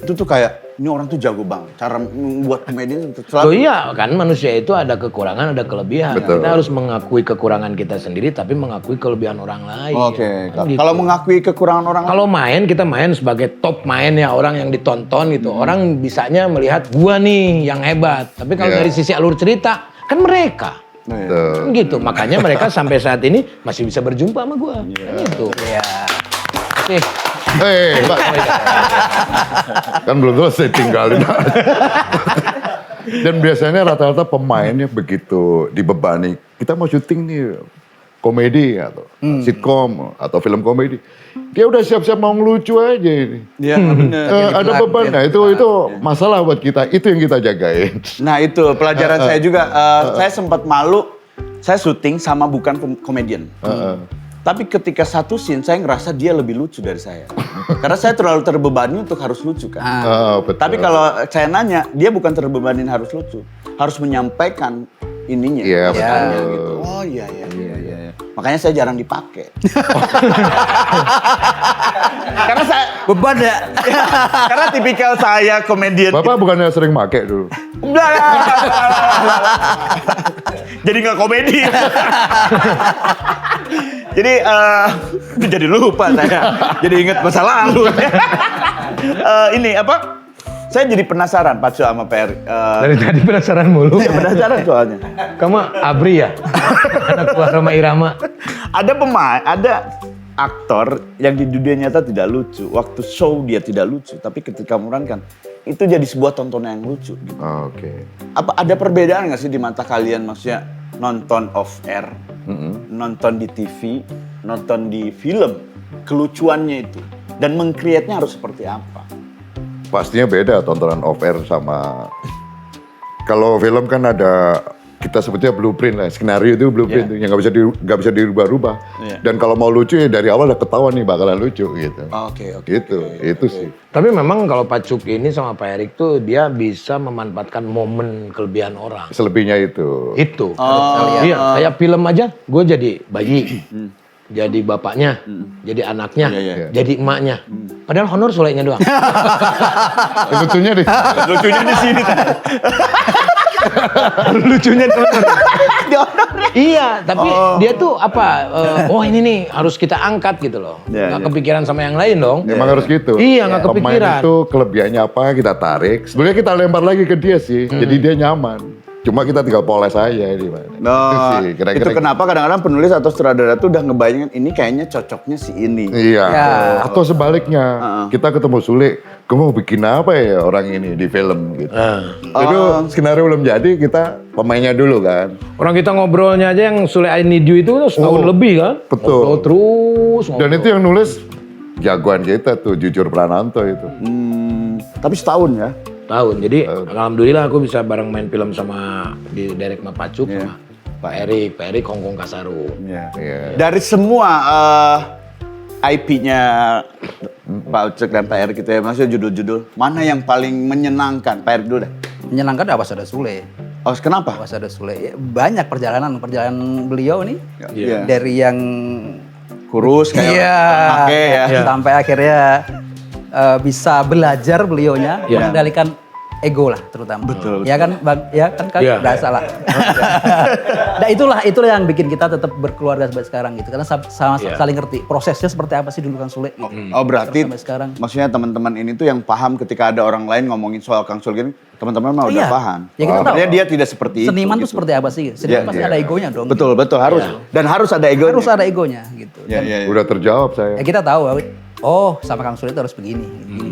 itu tuh kayak ini orang tuh jago banget. Cara membuat komedi itu Oh iya kan manusia itu ada kekurangan ada kelebihan. Betul. Kita harus mengakui kekurangan kita sendiri tapi mengakui kelebihan orang lain. Oke. Kan gitu. Kalau mengakui kekurangan orang Kalau main kita main sebagai top main ya orang yang ditonton gitu. Orang bisanya melihat gua nih yang hebat. Tapi kalau Iya. dari sisi alur cerita kan mereka. Tuh. Kan gitu. Makanya mereka sampai saat ini masih bisa berjumpa sama gua. Kan gitu. Iya. Oke. Mbak. Kan belum selesai tinggalin. Dan biasanya rata-rata pemainnya begitu dibebani. Kita mau syuting nih komedi atau sitkom atau film komedi. Dia udah siap-siap mau ngelucu aja ini. Iya, benar. Ada beban, nah itu masalah buat kita. Itu yang kita jagain. Nah itu pelajaran saya juga. Saya sempat malu. Saya syuting sama bukan komedian. Tapi ketika satu scene saya ngerasa dia lebih lucu dari saya. Karena saya terlalu terbebani untuk harus lucu kan. Betul. Tapi kalau saya nanya, dia bukan terbebanin harus lucu. Harus menyampaikan ininya. Iya, pesannya betul. gitu. Oh iya. Makanya saya jarang dipakai. Karena saya Beban ya. karena tipikal saya komedian. Bapak bukannya sering make dulu? Udah. Jadi nggak komedi. Jadi jadi lupa saya. Jadi ingat masa lalu. Ini apa? Saya jadi penasaran Pacu sama Per. Dari tadi penasaran mulu. Penasaran soalnya. Kamu Abri ya? Anak buah Roma Irama. Ada pemain, ada aktor yang di dunia nyata tidak lucu. Waktu show dia tidak lucu, tapi ketika memerankan itu jadi sebuah tontonan yang lucu. Gitu. Oke. Apa ada perbedaan nggak sih di mata kalian, maksudnya nonton off air, nonton di TV, nonton di film, kelucuannya itu dan meng-create-nya harus seperti apa? Pastinya beda tontonan off air sama kalau film kan ada kita sebutnya blueprint lah, skenario itu blueprint tuh, yang nggak bisa dirubah-rubah. Dan kalau mau lucu ya dari awal udah ketahuan nih bakalan lucu gitu. Oke. Itu sih. Tapi memang kalau Pak Cuk ini sama Pak Erik tuh dia bisa memanfaatkan momen kelebihan orang. Selebihnya itu. Itu. Iya, kayak film aja, gue jadi bayi. Jadi bapaknya, jadi anaknya, jadi emaknya. Padahal honor Sulenya doang. Lucunya deh. Lucunya di sini. Lucunya iya, tapi dia tuh apa? Oh ini nih harus kita angkat gitu loh. Nggak kepikiran sama yang lain dong. Emang harus gitu. Iya, nggak kepikiran. Pemain itu kelebihannya apa kita tarik. Sebenarnya kita lempar lagi ke dia sih. Jadi dia nyaman. Cuma kita tinggal poles aja di mana. No, itu kenapa kadang-kadang penulis atau sutradara tuh udah ngebayangin ini kayaknya cocoknya si ini. Iya. Atau sebaliknya, kita ketemu Sule, gue mau bikin apa ya orang ini di film gitu. Itu skenario belum jadi, kita pemainnya dulu kan. Orang kita ngobrolnya aja yang Sule I Need You itu setahun lebih kan. Betul. Ngobrol terus. Dan itu yang nulis jagoan kita tuh, Jujur Prananto itu. Tapi setahun ya. Tahun. Jadi alhamdulillah aku bisa bareng main film sama di direct sama Pak Cuk sama Pak Erik Hongkong Kasarung. Iya. Dari semua IP-nya Pak Ucek dan Pak Erik gitu ya, maksudnya judul-judul, mana yang paling menyenangkan? Pak Erik dulu deh. Menyenangkan Awas Ada Sule. Oh, kenapa? Awas Ada Sule. Ya, banyak perjalanan beliau nih. Iya. Dari yang Kurus kayak pakai ya. sampai akhirnya bisa belajar beliaunya mengendalikan ego lah terutama. Betul. Ya kan Bang, ya kan berasa lah. Nah itulah yang bikin kita tetap berkeluarga sampai sekarang gitu. Karena sama saling ngerti prosesnya seperti apa sih dulu Kang Sule. Oh berarti sampai sekarang. Maksudnya teman-teman ini tuh yang paham ketika ada orang lain ngomongin soal Kang Sule gini, teman-teman mah udah paham. Ya kita tahu. Artinya dia tidak seperti itu. Seniman tuh gitu. seperti apa sih? Seniman pasti ada egonya dong. Betul harus. Dan harus ada egonya. Harus ada egonya gitu. Udah terjawab saya. Ya kita tahu, oh sama Kang Sule itu harus begini.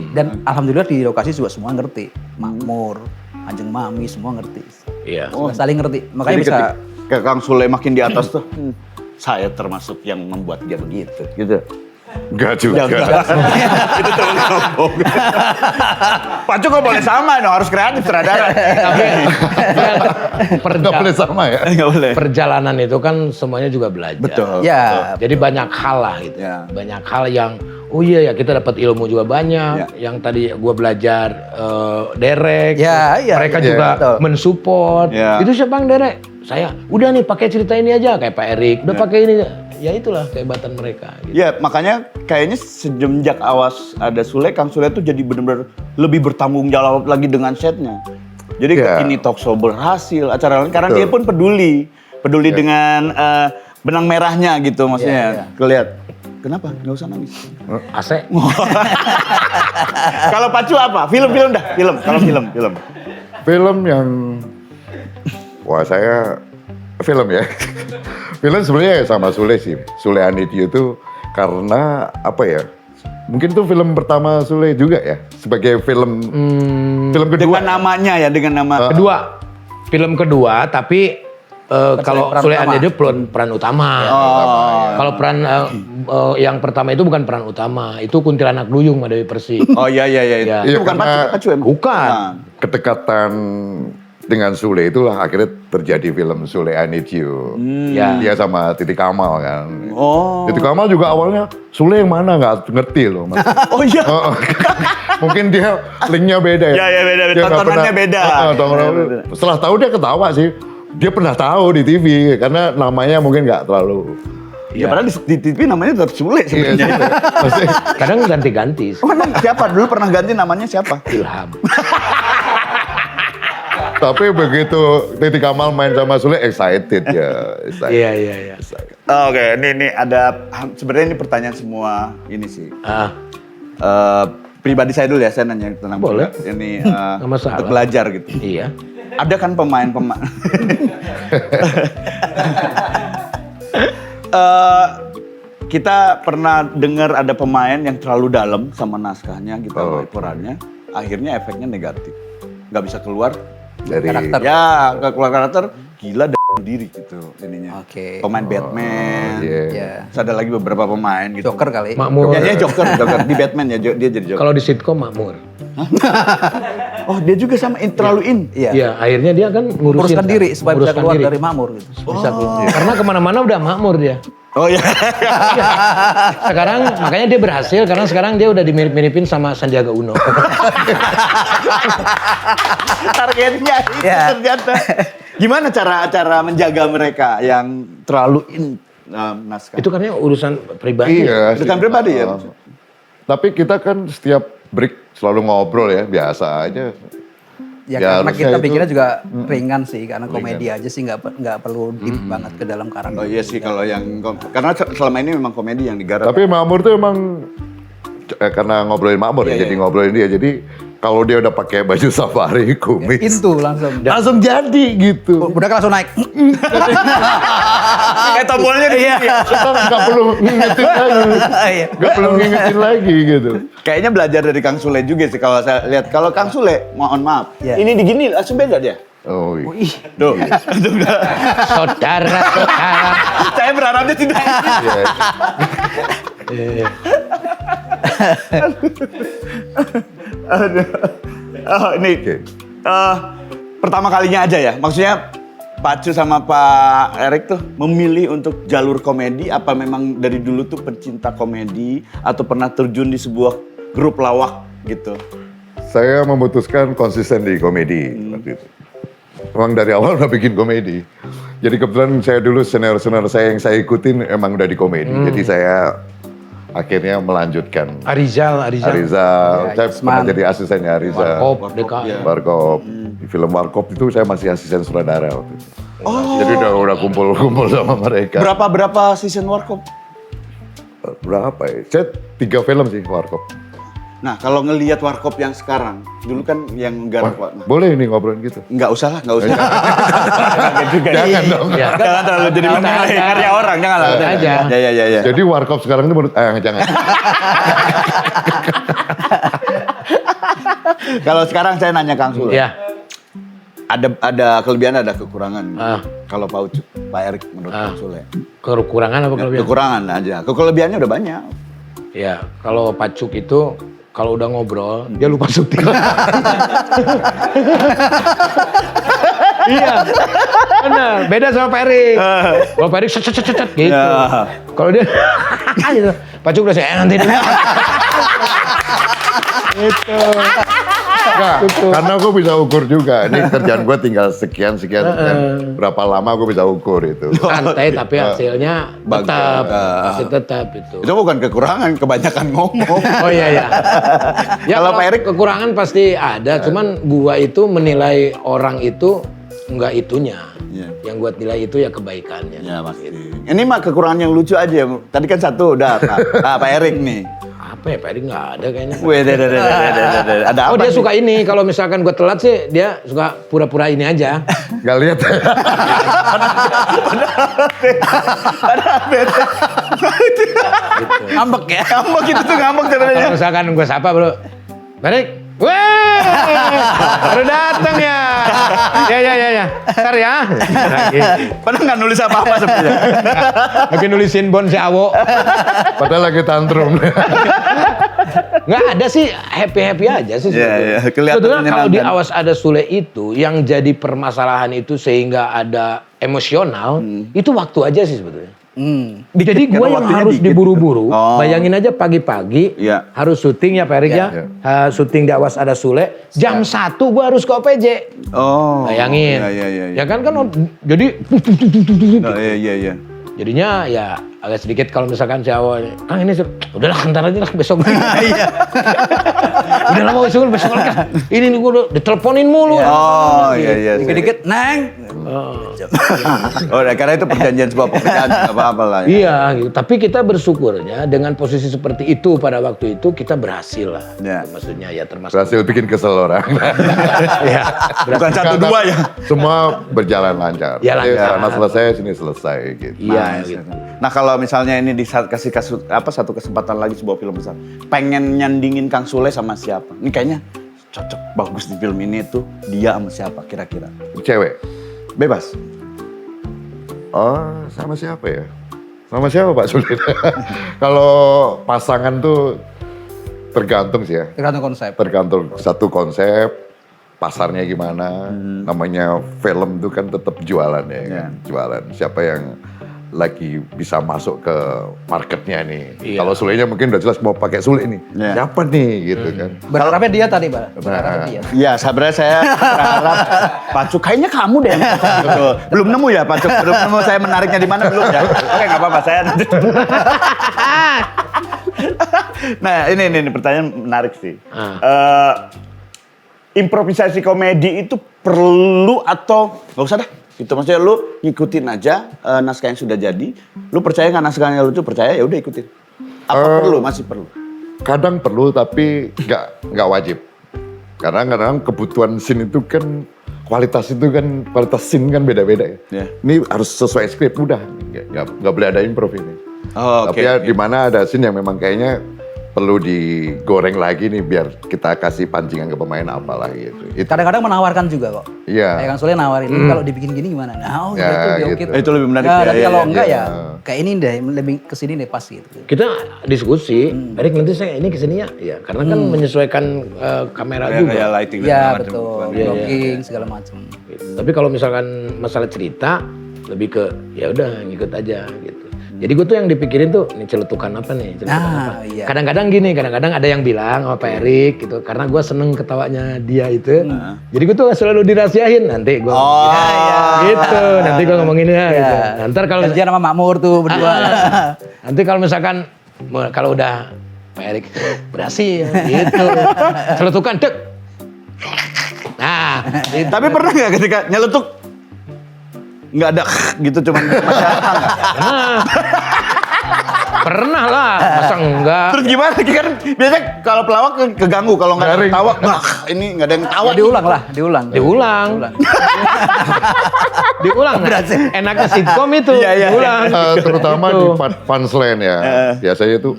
Dan alhamdulillah di lokasi juga semua ngerti. Makmur, Anjeng Mami semua ngerti. Iya. Semua saling ngerti. Makanya Jadi bisa ketika Kang Sule makin di atas tuh, saya termasuk yang membuat dia begitu. Gitu. Enggak juga. Itu terlalu ngomong. Pak Cuk nggak boleh sama dong, harus kreatif sutradara. Nggak boleh sama ya. Nggak boleh. Perjalanan itu kan semuanya juga belajar. Betul. ya Jadi banyak hal lah gitu. Ya. Banyak hal yang oh iya ya kita dapat ilmu juga banyak. Ya. Yang tadi gua belajar derek. Ya, iya. Mereka Iya, juga betul. mensupport. Ya. Itu siapa yang derek? Saya. Udah nih pakai cerita ini aja kayak Pak Erik. Udah pakai ini. Ya itulah kehebatan mereka. Gitu. Ya makanya kayaknya semenjak Awas Ada Sule, Kang Sule tuh jadi benar-benar lebih bertanggung jawab lagi dengan setnya. Jadi ini talk show berhasil, acara lain karena dia pun peduli dengan benang merahnya gitu maksudnya. Kelihat. Kenapa? Nggak usah nangis. AC. Kalau Pacu apa? Film dah. Kalau film. Film yang wah saya film ya. Film sebenarnya sama Sule sih. Sule I Need You itu karena apa ya? Mungkin itu film pertama Sule juga ya. Sebagai film kedua. Dengan namanya ya, dengan nama. Film kedua tapi kalau peran Sule I utama. Need You peran utama. Kalau peran yang pertama itu bukan peran utama, itu Kuntilanak Duyung Mbak Dewi Persik. Oh iya. Iya. Itu bukan karena Pacu emang? Bukan. Kedekatan dengan Sule itulah akhirnya terjadi film Sule I Need You. Ya. Dia sama Titi Kamal kan. Oh. Titi Kamal juga awalnya Sule yang mana nggak ngerti loh. Mas. Oh iya. Mungkin dia linknya beda ya. Ya, beda. Dia nggak Tontonannya beda. Tontonannya. Setelah tahu dia ketawa sih. Dia pernah tahu di TV karena namanya mungkin nggak terlalu Ya padahal di TV namanya tetap Sule Iya, sebenarnya. maksudnya Kadang ganti-ganti. Oh, emang siapa? Dulu pernah ganti namanya siapa? Ilham. tapi begitu Titi Kamal main sama Sule excited ya. Excited. Iya, iya, iya. Oke, ini ada sebenarnya ini pertanyaan semua ini sih. Ah, Pribadi saya dulu ya, saya nanya tentang Boleh. ini nggak masalah. untuk belajar gitu. iya. Ada kan pemain-pemain. Kita pernah dengar ada pemain yang terlalu dalam sama naskahnya gitu, perannya, akhirnya efeknya negatif, nggak bisa keluar. Dari Karakter. Ya, nggak keluar karakter, gila diri gitu ininya. Oke. Pemain Batman. iya. Ya. Terus ada lagi beberapa pemain gitu. Joker kali. Makmur. Ya, Joker di Batman ya, dia jadi Joker. Kalau di sitkom makmur. Oh, dia juga sama terlalu in. Iya. Iya, akhirnya dia kan ngurusin Uruskan diri supaya bisa nguruskan keluar diri. dari makmur gitu. Bisa keluar. Karena kemana-mana udah makmur dia. Oh iya. Sekarang makanya dia berhasil karena sekarang dia udah dimirip-miripin sama Sandiaga Uno. Targetnya itu Ya. ternyata. Gimana cara menjaga mereka yang terlalu in naskah? Itu karena urusan pribadi. Iya. Bukan sih. pribadi ya? Tapi kita kan setiap break selalu ngobrol ya, biasa aja. Ya, Ya, karena harusnya kita itu- pikirnya juga ringan sih, karena komedi aja sih nggak perlu deep banget ke dalam karakter. Oh iya sih kalau yang karena selama ini memang komedi yang digarap. Tapi Makmur tuh emang karena ngobrolin Makmur ya, jadi ngobrolin dia. Jadi kalau dia udah pakai baju safari, kumis, Itu langsung. langsung jadi gitu. Udah langsung naik. Tombolnya di sini. Kita nggak perlu ngingetin lagi, Iya. nggak perlu ngingetin lagi gitu. Kayaknya belajar dari Kang Sule juga sih kalau saya lihat. Kalau Kang Sule, mohon maaf, Iya. ini digini langsung beda dia. Oh, iya. Tuh. Saudara-saudara. Saya berharapnya tidak. Iya. Aduh. Oh, ini Oke. pertama kalinya aja ya. Maksudnya Pak Cu sama Pak Erik tuh memilih untuk jalur komedi apa memang dari dulu tuh pencinta komedi atau pernah terjun di sebuah grup lawak gitu? Saya memutuskan konsisten di komedi waktu itu. Emang dari awal udah bikin komedi. Jadi kebetulan saya dulu senior-senior saya yang saya ikutin emang udah di komedi. Jadi saya akhirnya melanjutkan. Arizal. Arizal, saya pernah jadi asistennya Arizal. Warkop, DKI. Warkop. Di film Warkop itu saya masih asisten sutradara waktu itu. Jadi udah kumpul-kumpul sama mereka. Berapa season Warkop? Berapa ya? Saya 3 film sih Warkop. Nah, kalau ngelihat Warkop yang sekarang, dulu kan yang garap Pak. Nah, Boleh ini ngobrolin gitu? nggak usah lah, nggak usah. Jangan dong. Ya. Jangan terlalu jadi menilai karya orang, jangan lah. Aja. Ya. Jadi Warkop sekarang ini menurut jangan. Kalau sekarang saya nanya Kang Sule. Ya. Ada kelebihan, ada kekurangan. Ah. Kalau Pak Erik menurut Kang Sule. Kekurangan apa kelebihan? Kekurangan aja. Kelebihannya udah banyak. Ya, kalau Pacuk itu kalau udah ngobrol dia lupa syuting. Iya, benar. Beda sama Pak Erik. Kalau Pak Erik cet gitu. Ya. Kalau dia gitu. Pacuk udah saya nanti dulu. Gitu. Enggak, karena aku bisa ukur juga. Ini kerjaan gue tinggal sekian. Berapa lama aku bisa ukur itu. Santai tapi hasilnya Bagus. tetap, masih tetap itu. Itu bukan kekurangan, kebanyakan ngomong. Oh iya ya. Ya Kalau Pak Erik? kekurangan pasti ada, cuman gua itu menilai orang itu enggak itunya. Iya. Yang gua nilai itu ya kebaikannya. Ya pasti. Ini mah kekurangan yang lucu aja. Tadi kan satu udah Pak Erik nih. Apa ya Pak Erik nggak ada kayaknya. Wih, ada apa? Oh dia nih? suka ini, kalau misalkan gua telat sih dia suka pura-pura ini aja. Gak lihat. Ngambek ya. Ngambek itu tuh ngambek Kalau sebenarnya. misalkan gua sapa bro, Pak Erik, weh, baru datang ya. Ya. Ntar ya. Padahal nggak nulis apa-apa sebenarnya. Lagi nulisin bon si Awo. Padahal lagi tantrum. Nggak ada sih, happy-happy aja sih sebetulnya. Iya, kelihatan Sebetulnya kalau di menyenangkan. Awas Ada Sule itu, yang jadi permasalahan itu sehingga ada emosional, itu waktu aja sih sebetulnya. Jadi gue yang waktunya harus dikit. diburu-buru, Oh. bayangin aja pagi-pagi, Iya. harus syuting ya Pak Erik ya, syuting di Awas Ada Sule, jam 1 gue harus ke OPJ. Oh. Bayangin. Iya. Ya kan jadi Oh, iya. jadinya ya agak sedikit kalau misalkan si awal, Kang ini udahlah ntar aja lah besok. Udah lama besok lagi. Ini nih gue udah diteleponin mulu. Oh iya. Dikit-dikit, Neng. Oh, karena itu perjanjian sebuah pekerjaan, nggak apa-apa lah. Ya. Iya, gitu. Tapi kita bersyukurnya dengan posisi seperti itu pada waktu itu kita berhasil lah. Ya. Maksudnya ya termasuk. Berhasil bikin kesel orang. Ya, Bukan 1-2 ya. Semua berjalan lancar. Ya, lancar. Karena selesai, sini selesai gitu. Iya, Nice. gitu. Nah kalau misalnya ini kasih satu kesempatan lagi sebuah film besar, pengen nyandingin Kang Sule sama siapa? Ini kayaknya cocok bagus di film ini tuh dia sama siapa kira-kira? Cewek. Bebas. Oh, sama siapa ya? Sama siapa Pak Sulit? Kalau pasangan tuh tergantung sih ya. Tergantung konsep. Tergantung satu konsep, pasarnya gimana. Namanya film tuh kan tetap jualan ya kan. Jualan. Siapa yang lagi bisa masuk ke marketnya nih. Iya. Kalau Sulenya mungkin udah jelas mau pakai Sule nih. Iya. Siapa nih gitu kan. Berharapnya dia tadi, Pak. Berharapnya dia. Iya, sebenarnya saya berharap Pacuk kayaknya kamu deh. Betul. Belum nemu ya Pacuk, belum nemu saya menariknya di mana belum ya. Oke, nggak apa-apa saya. Nah, ini pertanyaan menarik sih. Improvisasi komedi itu perlu atau nggak usah dah? Gitu maksudnya lu ngikutin aja naskah yang sudah jadi. Lu percaya nggak naskahnya lucu? Percaya ya udah ikutin. Apa perlu? Masih perlu. Kadang perlu tapi nggak wajib. Karena kadang kebutuhan scene itu kan kualitas scene kan beda-beda ya. Yeah. Ini harus sesuai skrip udah, nggak boleh ada improv ini. Oh, Tapi ya di mana ada scene yang memang kayaknya perlu digoreng lagi nih biar kita kasih pancingan ke pemain apalah gitu. Kadang-kadang menawarkan juga kok. Iya. Kayak Kang Sule nawarin, kalau dibikin gini gimana? Nah, Ya, gitu, gitu. oke. Itu lebih menarik Nah, ya, tapi ya, kalau ya, enggak ya. ya, kayak ini deh, lebih kesini deh pas gitu. Kita diskusi, Erik nanti saya ini kesini ya, karena kan menyesuaikan kamera juga. Kayak lighting dan Iya segala macam. betul, Iya, blocking segala macam. Gitu. Tapi kalau misalkan masalah cerita, lebih ke ya udah ngikut aja gitu. Jadi gue tuh yang dipikirin tuh, ini celutukan apa nih? Celutukan apa? Iya. Kadang-kadang gini, kadang-kadang ada yang bilang sama Pak Erik gitu, karena gue seneng ketawanya dia itu. Jadi gue tuh selalu dirahasiain, nanti gue gitu, nanti gue ngomonginnya gitu. Nah, ntar kalau Janjian sama Makmur tuh berdua. nanti kalau misalkan kalau udah Pak Erik berhasil gitu, celutukan dek. Nah, gitu. Tapi pernah nggak ketika nyeletuk nggak ada gitu cuman Pernah lah, masa enggak? terus gimana kan biasanya kalau pelawak keganggu kalau nggak ada yang tawa ini nggak ada yang tawa Diulang lah, diulang. Diulang. Diulang. Enaknya sitkom itu. Iya, iya. Diulang. Terutama Gitu. di punchline ya. Biasanya itu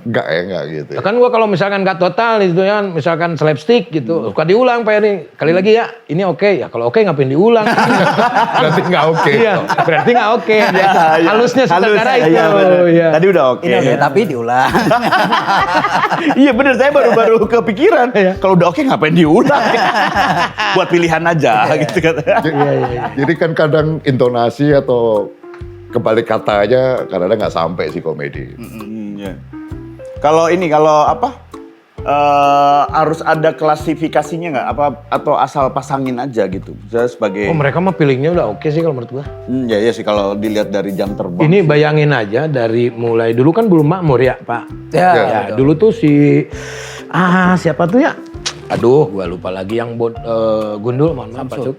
enggak gitu. Ya. Kan gua kalau misalkan nggak total itu ya, misalkan slapstick gitu, suka diulang Pak Erik. Kali lagi ya, ini oke ya. Kalau oke ngapain diulang? Berarti enggak oke. Iya, berarti nggak oke. Halusnya sutradara itu. Iya, bener. Iya. Tadi udah oke. Ini oke, tapi diulang. Iya bener, saya baru kepikiran. Kalau udah oke ngapain diulang? Buat pilihan aja gitu kan. Jadi kan kadang intonasi atau kebalik kata aja kadang-kadang nggak sampai sih komedi. Kalau apa? Harus ada klasifikasinya nggak? Apa atau asal pasangin aja gitu? Saya sebagai Oh mereka mah pilihnya udah oke sih kalau menurut gua. iya sih kalau dilihat dari jam terbang. Ini bayangin aja dari mulai dulu kan belum makmur ya Pak. Ya, Ya, betul. dulu tuh siapa tuh ya? Aduh, gua lupa lagi yang gundul, mohon maaf Pak Cuk.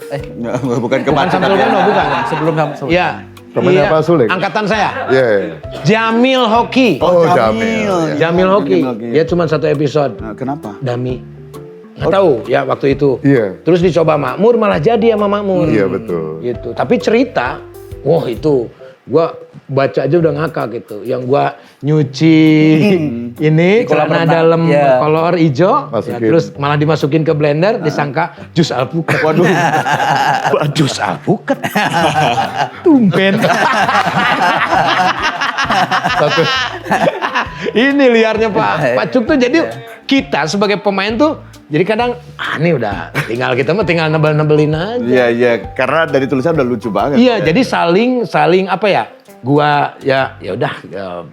Bukan ke Bukan Pacuk Samsul tapi ya. Gundul, bukan. Sebelum Iya. Temennya Iya, Pak Sule? Angkatan saya. Iya. Jamil Hoki. Oh, Jamil. Jamil Hoki. Dia cuma satu episode. Nah, kenapa? Dami. Nggak tahu ya waktu itu. Iya. Terus dicoba Makmur malah jadi sama Makmur. Iya betul. Gitu. Tapi cerita, wah itu gua baca aja udah ngakak gitu. Yang gua nyuci ini Di kolam celana renang. dalam Iya. kolor hijau, ya, Masukin. terus malah dimasukin ke blender, disangka jus alpukat. Waduh. Jus alpukat. Tumben. Ini liarnya Pak Cuk tuh jadi kita sebagai pemain tuh jadi kadang ini udah tinggal nebel-nebelin aja. Iya iya, karena dari tulisan udah lucu banget. Iya, jadi saling apa ya? Gua ya udah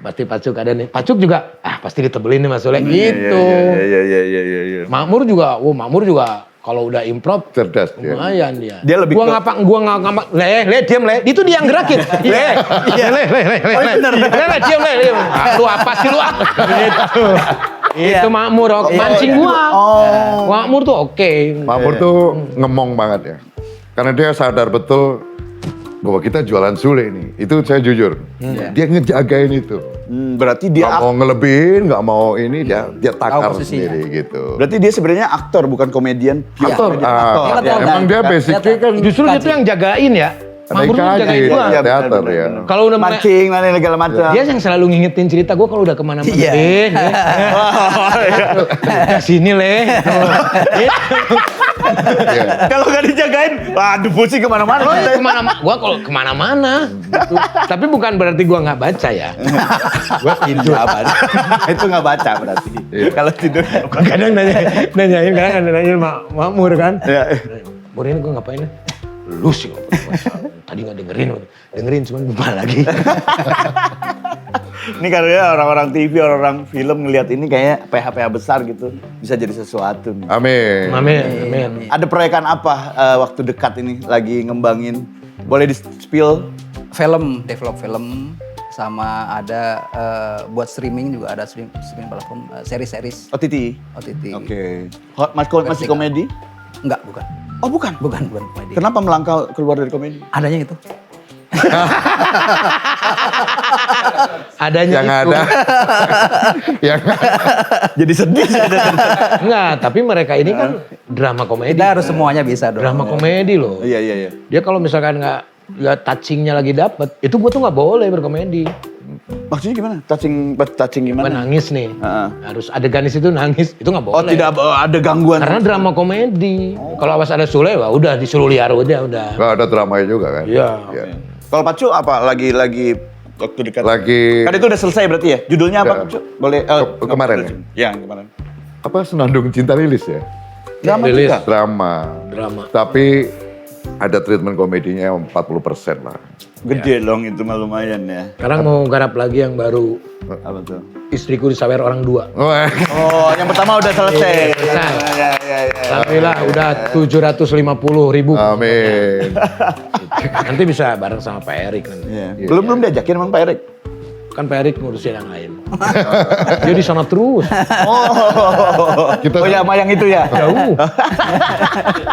pasti Pacuk ada nih. Pacuk juga pasti ditebelin nih Mas Sule gitu. Iya. Makmur juga kalau udah improv Cerdas dia. lumayan dia. Dia lebih gua ke- gua ngapa diam le. Itu dia yang gerakin. Le diam le. Ah, lu apa sih lu? Gitu. Itu Makmur mancing gua. Makmur tuh oke. Makmur tuh ngemong banget ya. Karena dia sadar betul bahwa kita jualan Sule ini. Itu saya jujur. Dia ngejagain itu. Berarti dia Gak mau ngelebihin, gak mau ini, dia takar posisinya. sendiri gitu. berarti dia sebenarnya aktor bukan komedian. Pure Aktor, komedian. ah, Dia kan emang dia basicnya kan Justru itu yang jagain ya. Makmur tuh jagain gua. Iya, teater benar, ya. benar. Kalau udah Mancing, mana segala macam. dia yang selalu ngingetin cerita gue kalau udah kemana-mana. Iya. Ke sini le. Iya. Kalau nggak dijagain, waduh pusing kemana-mana. Gua kalau kemana-mana. Gitu. Tapi bukan berarti gua nggak baca ya. Gua tidur. Itu nggak baca berarti. Kalau tidur. Kadang nanyain kadang nanyain Makmur kan. Ya. Mur ini gua ngapain? Lu sih tadi nggak dengerin cuman lupa lagi. Ini karena orang-orang TV, orang-orang film ngelihat ini kayak PH-PH besar gitu. Bisa jadi sesuatu. nih. Amin. Amin. Ada proyekan apa waktu dekat ini lagi ngembangin? Boleh di-spill? Develop film, sama ada buat streaming juga ada streaming platform, series-series OTT? OTT. Oke. Masih komedi? Enggak, bukan. Oh bukan? Bukan komedi. Kenapa melangkah keluar dari komedi? Adanya itu. Adanya Yang itu. ada. Yang Jadi sedih sih. Enggak, tapi mereka ini kan drama komedi. Kita harus semuanya bisa dong. Drama komedi loh. Iya. Dia kalau misalkan nggak touchingnya lagi dapet, itu gua tuh nggak boleh berkomedi. Maksudnya gimana? Touching Gua gimana? nangis nih, Heeh. harus adegan di situ nangis, itu nggak Oh boleh. tidak ada gangguan. Karena drama komedi. Kalau awas ada Sule, wah udah disuruh liar udah. Gak ada dramanya juga kan? Iya. Kalau Pacu apa? Lagi waktu dekat? Lagi Kan itu udah selesai berarti ya? Judulnya apa Ya. Pacu? Boleh? Kemarin ya? Ya kemarin. apa Senandung Cinta Lilis ya? Drama Rilis. juga? Drama. Drama. Tapi ada treatment komedinya 40% lah. Gede dong itu mah lumayan ya. Sekarang mau garap lagi yang baru, Apa tuh? Istriku Disawer Orang Dua. Wah, Oh, yang pertama udah selesai. Selesai. Ya. Alhamdulillah udah 750.000. amin. Nanti bisa bareng sama Pak Erik nanti. Iya. Belum diajakin emang Pak Erik. Kan Pak Erik ngurusin yang lain. Dia di sana terus. Kita Oh ya, sama yang itu ya. Jauh.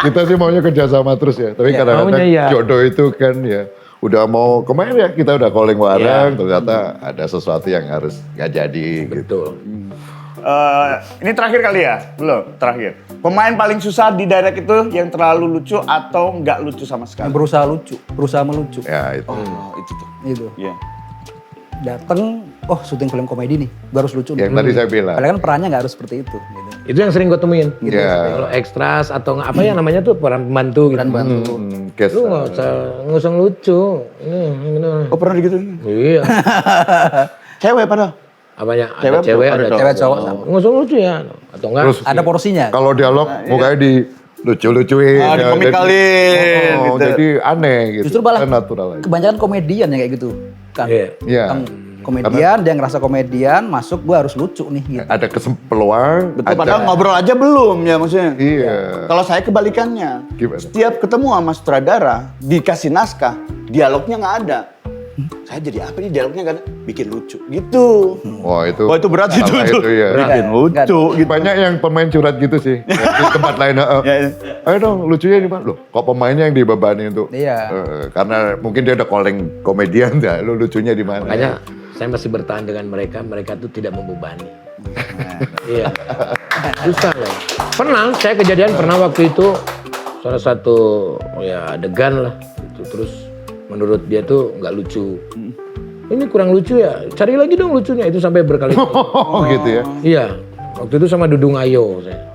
kita sih maunya kerjasama terus ya. Tapi kadang-kadang maunya iya. jodoh itu kan ya. Udah mau kemarin ya kita udah calling bareng, ternyata ada sesuatu yang harus nggak jadi gitu. Betul. Ini terakhir kali ya? Belum, terakhir. Pemain paling susah di direct itu yang terlalu lucu atau nggak lucu sama sekali? Berusaha melucu. Ya itu. Oh, itu tuh. Gitu. Iya. Dateng, syuting film komedi nih, gue harus lucu. Yang tadi saya bilang. Padahal kan perannya nggak harus seperti itu. Gitu. Itu yang sering gue temuin. Iya. Kalau ekstras atau apa ya namanya tuh peran pembantu gitu. Guest Lu nggak usah lucu. Ini. Oh pernah digituin? Iya. Cewek padahal. Apanya? Ada Cewek cewek, apa ada cowok? Cewek cowok sama. Nggak usah lucu ya. Atau enggak? Terus Ada porsinya. kalau dialog mukanya di lucu-lucuin. Ah, ya. dikomik-kalin, Oh, gitu. jadi aneh gitu. Justru malah Kan natural aja. kebanyakan komedian yang kayak gitu. Kan. Iya. Iya. Kan komedian, dia ngerasa komedian, masuk gue harus lucu nih gitu. Ada peluang. Betul, padahal ngobrol aja belum ya maksudnya. Iya. Kalau saya kebalikannya. Gimana? Setiap ketemu sama sutradara, dikasih naskah, dialognya nggak ada. Saya jadi apa nih dialognya kan? Bikin lucu gitu. Wah itu. Wah itu berat itu. Sama itu ya. Bikin lucu gitu. Banyak yang pemain curhat gitu sih. Di tempat lain. Ya, ya. Ayo dong lucunya di mana? Loh kok pemainnya yang dibebani untuk. Iya. Karena mungkin dia udah calling komedian dah. Lu lucunya di mana? Makanya saya masih bertahan dengan mereka tuh tidak membebani. Iya. Susah loh. Pernah, saya kejadian pernah waktu itu salah satu ya adegan lah gitu. Terus menurut dia tuh nggak lucu. Ini kurang lucu ya, cari lagi dong lucunya. Itu sampai berkali-kali. Oh gitu ya. Iya, waktu itu sama Dudung Ayo saya.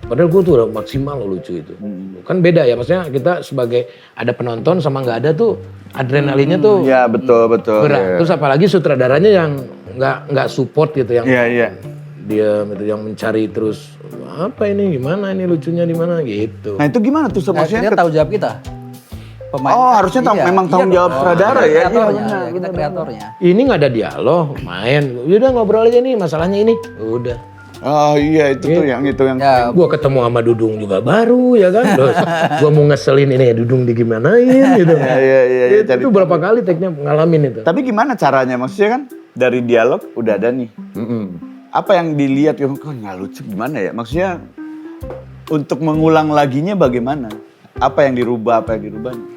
Padahal gue tuh udah maksimal loh lucu itu. Kan beda ya, maksudnya kita sebagai ada penonton sama nggak ada tuh adrenalinnya tuh Ya betul. berat. Terus apalagi sutradaranya yang nggak support gitu, yang Iya. dia itu yang mencari terus apa ini gimana ini lucunya di mana gitu. Nah itu gimana tuh Nah, maksudnya? kita tahu jawab kita. Pemain. Oh, harusnya memang tanggung jawab sutradara ya? Iya, Kreatornya, benar, kita kreatornya. Ini nggak ada dialog, main. Udah ngobrol aja nih masalahnya ini. Udah. Oh iya itu tuh yang Ya, Gua ketemu sama Dudung juga baru ya kan. Terus gua mau ngeselin ini ya Dudung digimanain gitu. Iya. Itu berapa kali take-nya ngalamin itu. Tapi gimana caranya? Maksudnya kan dari dialog udah ada nih. Apa yang dilihat yang kok nggak lucu gimana ya? Maksudnya untuk mengulang laginya bagaimana? Apa yang dirubah?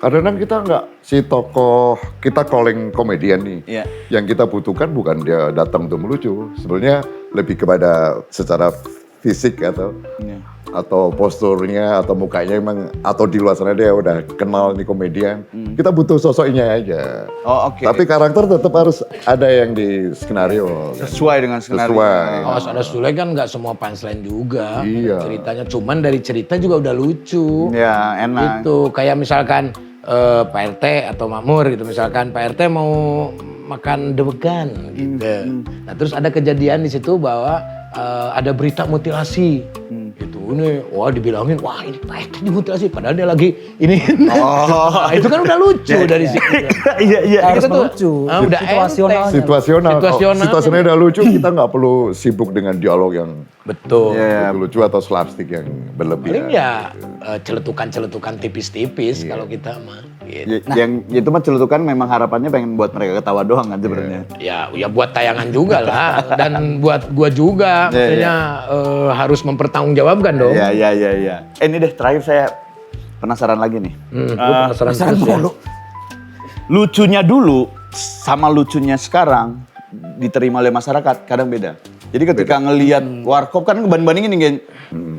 Kadang-kadang kita nggak, si tokoh, kita calling komedian nih. Iya. Yang kita butuhkan bukan dia datang untuk melucu. Sebenarnya lebih kepada secara fisik Iya. atau posturnya atau mukanya emang, atau di luar sana dia udah kenal nih komedian. Kita butuh sosoknya aja. Oh oke. Tapi karakter tetap harus ada yang di skenario. Sesuai dengan skenario. Sesuai. Oh, Saudara Sule kan nggak semua punchline juga. Iya. Ceritanya cuman dari cerita juga udah lucu. Ya enak. Gitu. Kayak misalkan Pak RT atau Makmur gitu. Misalkan Pak RT mau makan dewegan gitu. Nah terus ada kejadian di situ bahwa ada berita mutilasi. Gitu. Ini wah dibilangin wah ini Pak RT dimutilasi padahal dia lagi ini. Nah, itu kan udah lucu dari situ. Iya. harus Kita tuh, lucu. udah Situasionalnya. Situasional. Situasinya udah lucu, kita nggak perlu sibuk dengan dialog yang Betul. lucu atau slapstick yang Paling berlebihan. ya celetukan-celetukan tipis-tipis kalau kita mah. Gitu. Yang itu mah celutukan memang harapannya pengen buat mereka ketawa doang kan sebenarnya. Ya buat tayangan juga lah dan buat gua juga maksudnya harus mempertanggungjawabkan dong. Iya. Ini deh terakhir saya penasaran lagi nih. Gua penasaran terus ya. Lucunya dulu sama lucunya sekarang diterima oleh masyarakat kadang beda. Jadi ketika ngelihat warkop kan bandingin nih,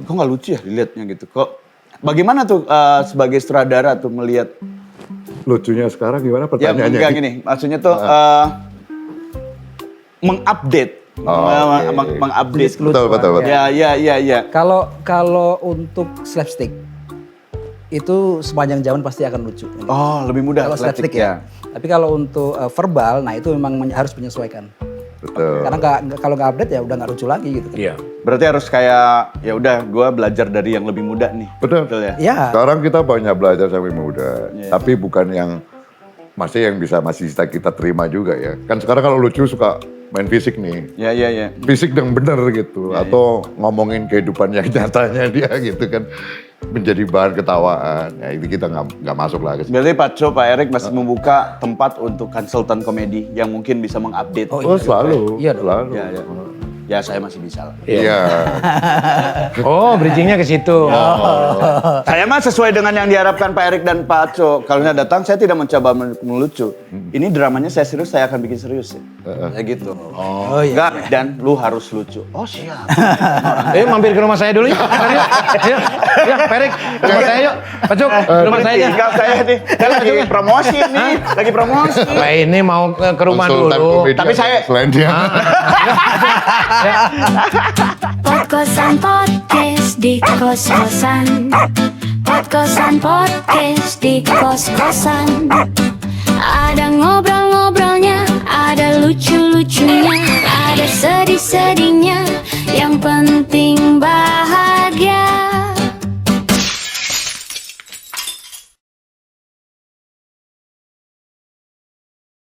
kok nggak lucu ya dilihatnya gitu. Kok bagaimana tuh sebagai sutradara tuh melihat? Lucunya sekarang gimana Ya pertanyaannya? enggak gini, maksudnya tuh mengupdate. Mengupdate. Betul. Ya. Kalau untuk slapstick itu sepanjang zaman pasti akan lucu. Oh, lebih mudah Kalau slapstick ya. Tapi kalau untuk verbal, nah itu memang harus menyesuaikan. Betul. Karena kalau nggak update ya udah nggak lucu lagi gitu. Iya. Berarti harus kayak ya udah gue belajar dari yang lebih muda nih. Betul. ya. Ya. Sekarang kita banyak belajar sampai muda, tapi bukan yang masih bisa kita terima juga ya. Kan sekarang kalau lucu suka main fisik nih. Ya. Fisik yang bener gitu, atau ngomongin kehidupan yang nyatanya dia gitu kan, menjadi bahan ketawaan. Ya ini kita nggak masuk lah ke situ. Berarti Pak Co, Pak Erik masih membuka tempat untuk konsultan komedi yang mungkin bisa mengupdate. Oh selalu, Iya dong. selalu. Ya. Ya saya masih bisa lah. Iya. Oh, bridgingnya ke situ. Saya mah sesuai dengan yang diharapkan Pak Erik dan Pak Co. Kalau datang saya tidak mencoba melucu. Ini dramanya saya serius, saya akan bikin serius ya. Kayak gitu. Oh iya. Enggak, dan lu harus lucu. Oh siap. Mampir ke rumah saya dulu yuk. Ayo, Pak Erik, ke rumah saya yuk. Pak Cuk, ke rumah saya aja. Enggak, saya nih. Saya lagi promosi nih. Lagi promosi. Pak ini mau ke rumah Konsultan dulu. komedian Tapi saya- selain dia. Pod-kosan podcast di kos-kosan. Pod-kosan podcast di kos-kosan. Ada ngobrol-ngobrolnya, ada lucu-lucunya, ada sedih-sedihnya. Yang penting